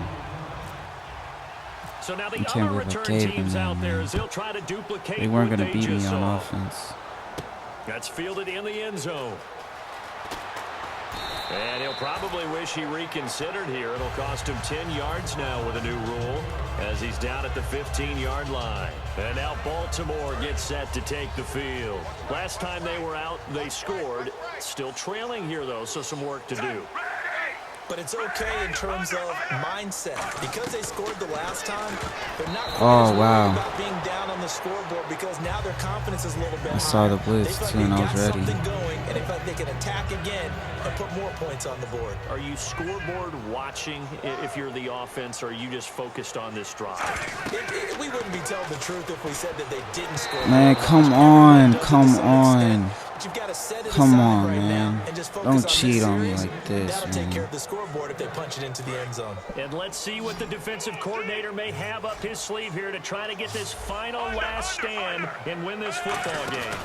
Speaker 2: So now the other return teams out there as they'll try to duplicate.
Speaker 5: They weren't going to beat me on offense.
Speaker 2: That's fielded in the end zone. And he'll probably wish he reconsidered here. It'll cost him 10 yards now with a new rule as he's down at the 15-yard line. And now Baltimore gets set to take the field. Last time they were out, they scored. Still trailing here, though, so some work to do.
Speaker 3: But it's okay in terms of mindset. Because they scored the last time, they're not quite
Speaker 5: Oh,
Speaker 3: as worried
Speaker 5: wow.
Speaker 3: about being down on the scoreboard because now their confidence is a little bit
Speaker 5: I
Speaker 3: higher.
Speaker 5: saw the blitz,
Speaker 3: They feel like
Speaker 5: too, and I
Speaker 3: they've
Speaker 5: was
Speaker 3: got
Speaker 5: ready.
Speaker 3: something going, and they feel like they can attack again and put more points on the board.
Speaker 2: Are you scoreboard watching if you're the offense, or are you just focused on this drive?
Speaker 3: We wouldn't be telling the truth if we said that they didn't score.
Speaker 5: Man, come on. Come on. Come on, man. Don't cheat on me like this,
Speaker 3: That'll take care
Speaker 5: man.
Speaker 3: of the scoreboard if they punch it into the end zone.
Speaker 2: And let's see what the defensive coordinator may have up his sleeve here to try to get this final last stand and win this football game.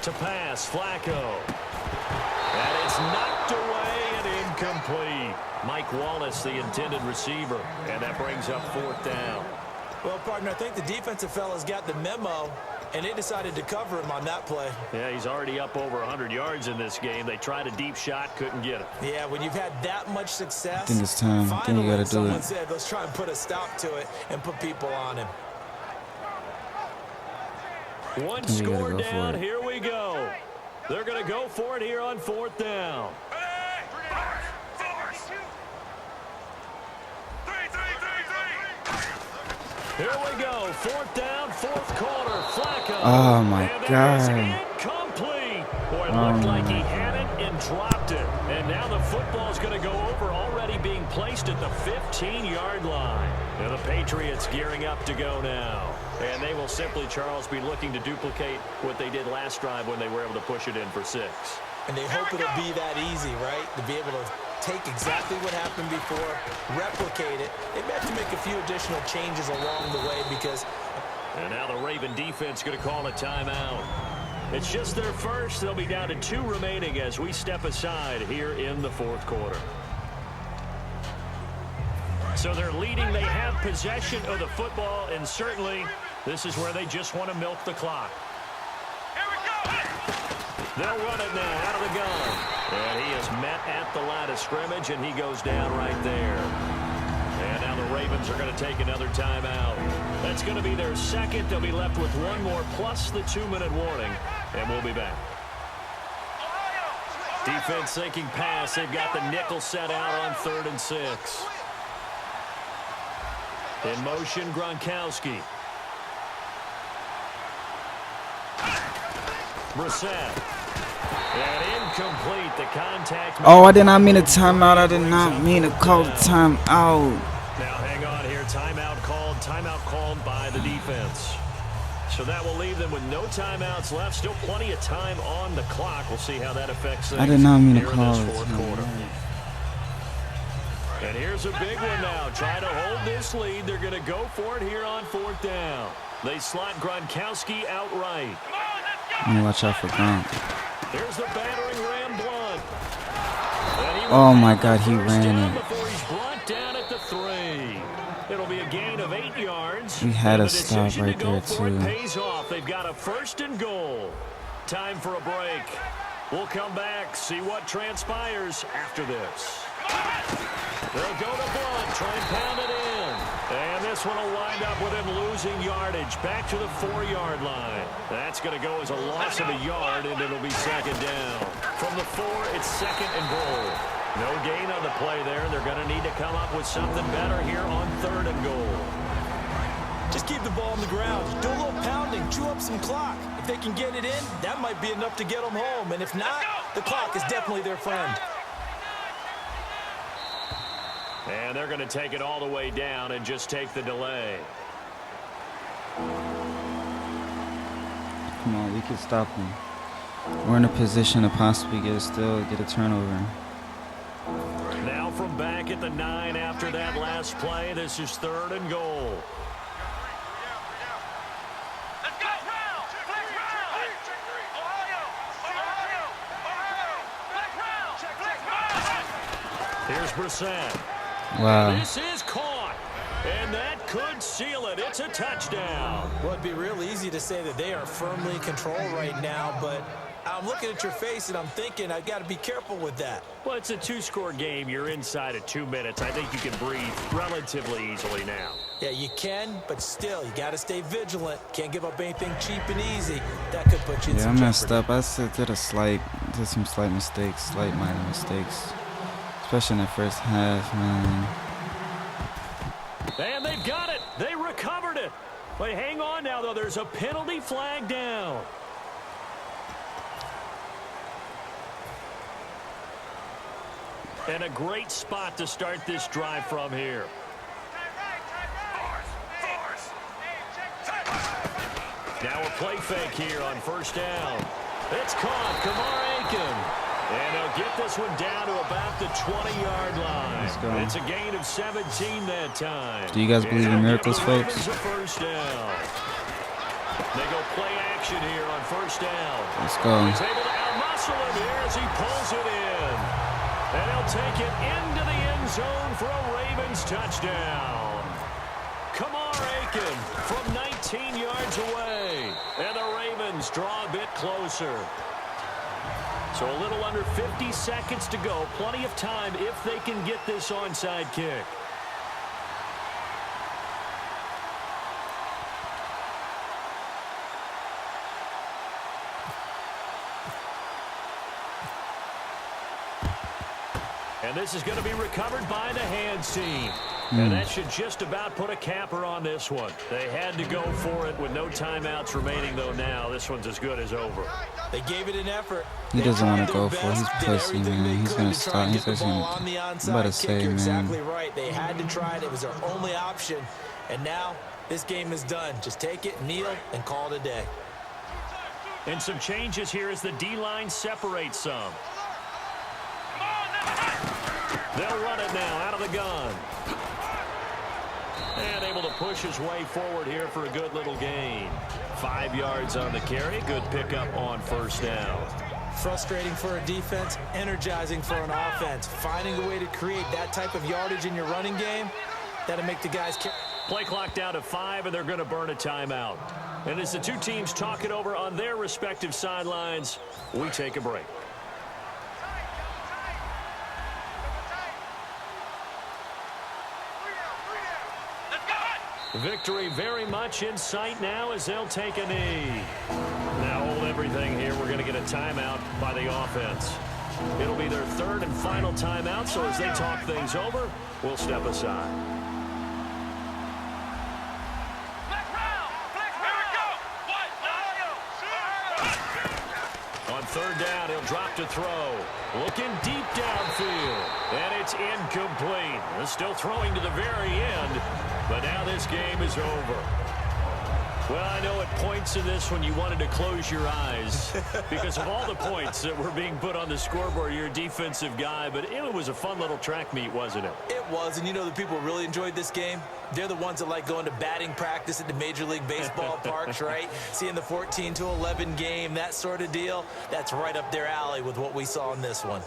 Speaker 2: To pass, Flacco. And it's knocked away and incomplete. Mike Wallace, the intended receiver. And that brings up 4th down.
Speaker 3: Well, partner, I think the defensive fellas got the memo, and they decided to cover him on that play.
Speaker 2: Yeah, he's already up over 100 yards in this game. They tried a deep shot, couldn't get it.
Speaker 3: Yeah, when you've had that much success,
Speaker 5: I think it's time. I think you got to do
Speaker 3: someone
Speaker 5: it.
Speaker 3: said, let's try and put a stop to it and put people on him.
Speaker 2: One
Speaker 5: think we gotta
Speaker 2: score
Speaker 5: go for
Speaker 2: down.
Speaker 5: it.
Speaker 2: Here we go. They're going to go for it here on 4th down. Here we go. 4th down, 4th quarter. Flacco.
Speaker 5: Oh, my
Speaker 2: And
Speaker 5: God.
Speaker 2: there's incomplete. Boy, it looked like he had it and dropped it. And now the football's going to go over, already being placed at the 15-yard line. And the Patriots gearing up to go now. And they will simply, Charles, be looking to duplicate what they did last drive when they were able to push it in for 6.
Speaker 3: And they hope it'll be that easy, right? To be able to take exactly what happened before, replicate it. They may have to make a few additional changes along the way because...
Speaker 2: And now the Raven defense going to call a timeout. It's just their first. They'll be down to 2 remaining as we step aside here in the 4th quarter. So they're leading. They have possession of the football, and certainly this is where they just want to milk the clock. They'll run it now out of the gun. And he is met at the line of scrimmage, and he goes down right there. And now the Ravens are going to take another timeout. That's going to be their second. They'll be left with 1 more plus the 2-minute warning, and we'll be back. Defense thinking pass. They've got the nickel set out on 3rd and 6. In motion, Gronkowski. Brissett. And incomplete. The contact.
Speaker 5: Oh, I did not mean a timeout. I did not mean to call the timeout.
Speaker 2: Now hang on here. Timeout called. Timeout called by the defense. So that will leave them with no timeouts left. Still plenty of time on the clock. We'll see how that affects things.
Speaker 5: I did not mean to
Speaker 2: here in
Speaker 5: call
Speaker 2: this
Speaker 5: it.
Speaker 2: 4th quarter. And here's a big one now. Try to hold this lead. They're going to go for it here on 4th down. They slot Gronkowski outright.
Speaker 5: I'm watch out for Gronk.
Speaker 2: Here's the battering Ram Blunt.
Speaker 5: Oh my God, he ran it.
Speaker 2: Before he's brought down at the 3. It'll be a gain of 8 yards.
Speaker 5: We had
Speaker 2: And
Speaker 5: a
Speaker 2: the
Speaker 5: stop
Speaker 2: decision
Speaker 5: right
Speaker 2: to go
Speaker 5: there,
Speaker 2: for it
Speaker 5: too.
Speaker 2: pays off. They've got a 1st and goal. Time for a break. We'll come back, see what transpires after this. They'll go to Blunt, try and pound it in. And this one will wind up with him losing yardage back to the 4-yard line. That's going to go as a loss of a yard, and it'll be 2nd down. From the 4, it's 2nd and goal. No gain on the play there. They're going to need to come up with something better here on 3rd and goal.
Speaker 3: Just keep the ball on the ground. Do a little pounding. Chew up some clock. If they can get it in, that might be enough to get them home. And if not, the clock is definitely their friend.
Speaker 2: And they're going to take it all the way down and just take the delay.
Speaker 5: Come on, we can stop him. We're in a position to possibly get a turnover.
Speaker 2: Now from back at the 9 after that last play, this is 3rd and goal. Here's Brissett.
Speaker 5: Wow.
Speaker 2: This is caught, and that could seal it. It's a touchdown.
Speaker 3: Well, it'd be real easy to say that they are firmly in control right now, but I'm looking at your face and I'm thinking I've got to be careful with that.
Speaker 2: Well, it's a 2-score game. You're inside of 2 minutes. I think you can breathe relatively easily now.
Speaker 3: Yeah, you can, but still, you got to stay vigilant. Can't give up anything cheap and easy. That could put you in
Speaker 5: Yeah, I
Speaker 3: some
Speaker 5: messed
Speaker 3: jeopardy.
Speaker 5: up. Did some slight mistakes, slight minor mistakes. Especially in the first half, man.
Speaker 2: And they've got it. They recovered it. But hang on now, though. There's a penalty flag down. And a great spot to start this drive from here. Now a play fake here on first down. It's caught. Kamar Aiken. And they'll get this one down to about the 20-yard line. It's a gain of 17 that time.
Speaker 5: Do you guys believe in miracles, folks?
Speaker 2: A first down. They go play action here on first down.
Speaker 5: Let's go.
Speaker 2: He's able to outmuscle him here as he pulls it in. And he'll take it into the end zone for a Ravens touchdown. Kamar Aiken from 19 yards away. And the Ravens draw a bit closer. So a little under 50 seconds to go. Plenty of time if they can get this onside kick. And this is going to be recovered by the hands team. And that should just about put a capper on this one. They had to go for it with no timeouts remaining, though now. This one's as good as over.
Speaker 3: They gave it an effort.
Speaker 5: He doesn't want to go for it. He's pussy, man. He's going to stop. He's actually going to... I'm about to say,
Speaker 3: You're
Speaker 5: man.
Speaker 3: exactly right. They had to try it. It was their only option. And now this game is done. Just take it, kneel, and call it a day.
Speaker 2: And some changes here as the D-line separates some. They'll run it now out of the gun. And able to push his way forward here for a good little gain. 5 yards on the carry. Good pickup on first down.
Speaker 3: Frustrating for a defense, energizing for an offense. Finding a way to create that type of yardage in your running game, that'll make the guys...
Speaker 2: Play clock down to 5, and they're going to burn a timeout. And as the two teams talk it over on their respective sidelines, we take a break. Victory very much in sight now as they'll take a knee. Now hold everything here. We're going to get a timeout by the offense. It'll be their third and final timeout, so as they talk things over, we'll step aside. On third down, he'll drop to throw. Looking deep downfield. And it's incomplete. They're still throwing to the very end. But now this game is over. Well, I know at points in this when you wanted to close your eyes because of all the points that were being put on the scoreboard. You're a defensive guy, but it was a fun little track meet, wasn't it?
Speaker 3: It was, and you know the people really enjoyed this game? They're the ones that like going to batting practice at the Major League Baseball parks, right? Seeing the 14-11 game, that sort of deal. That's right up their alley with what we saw in this one.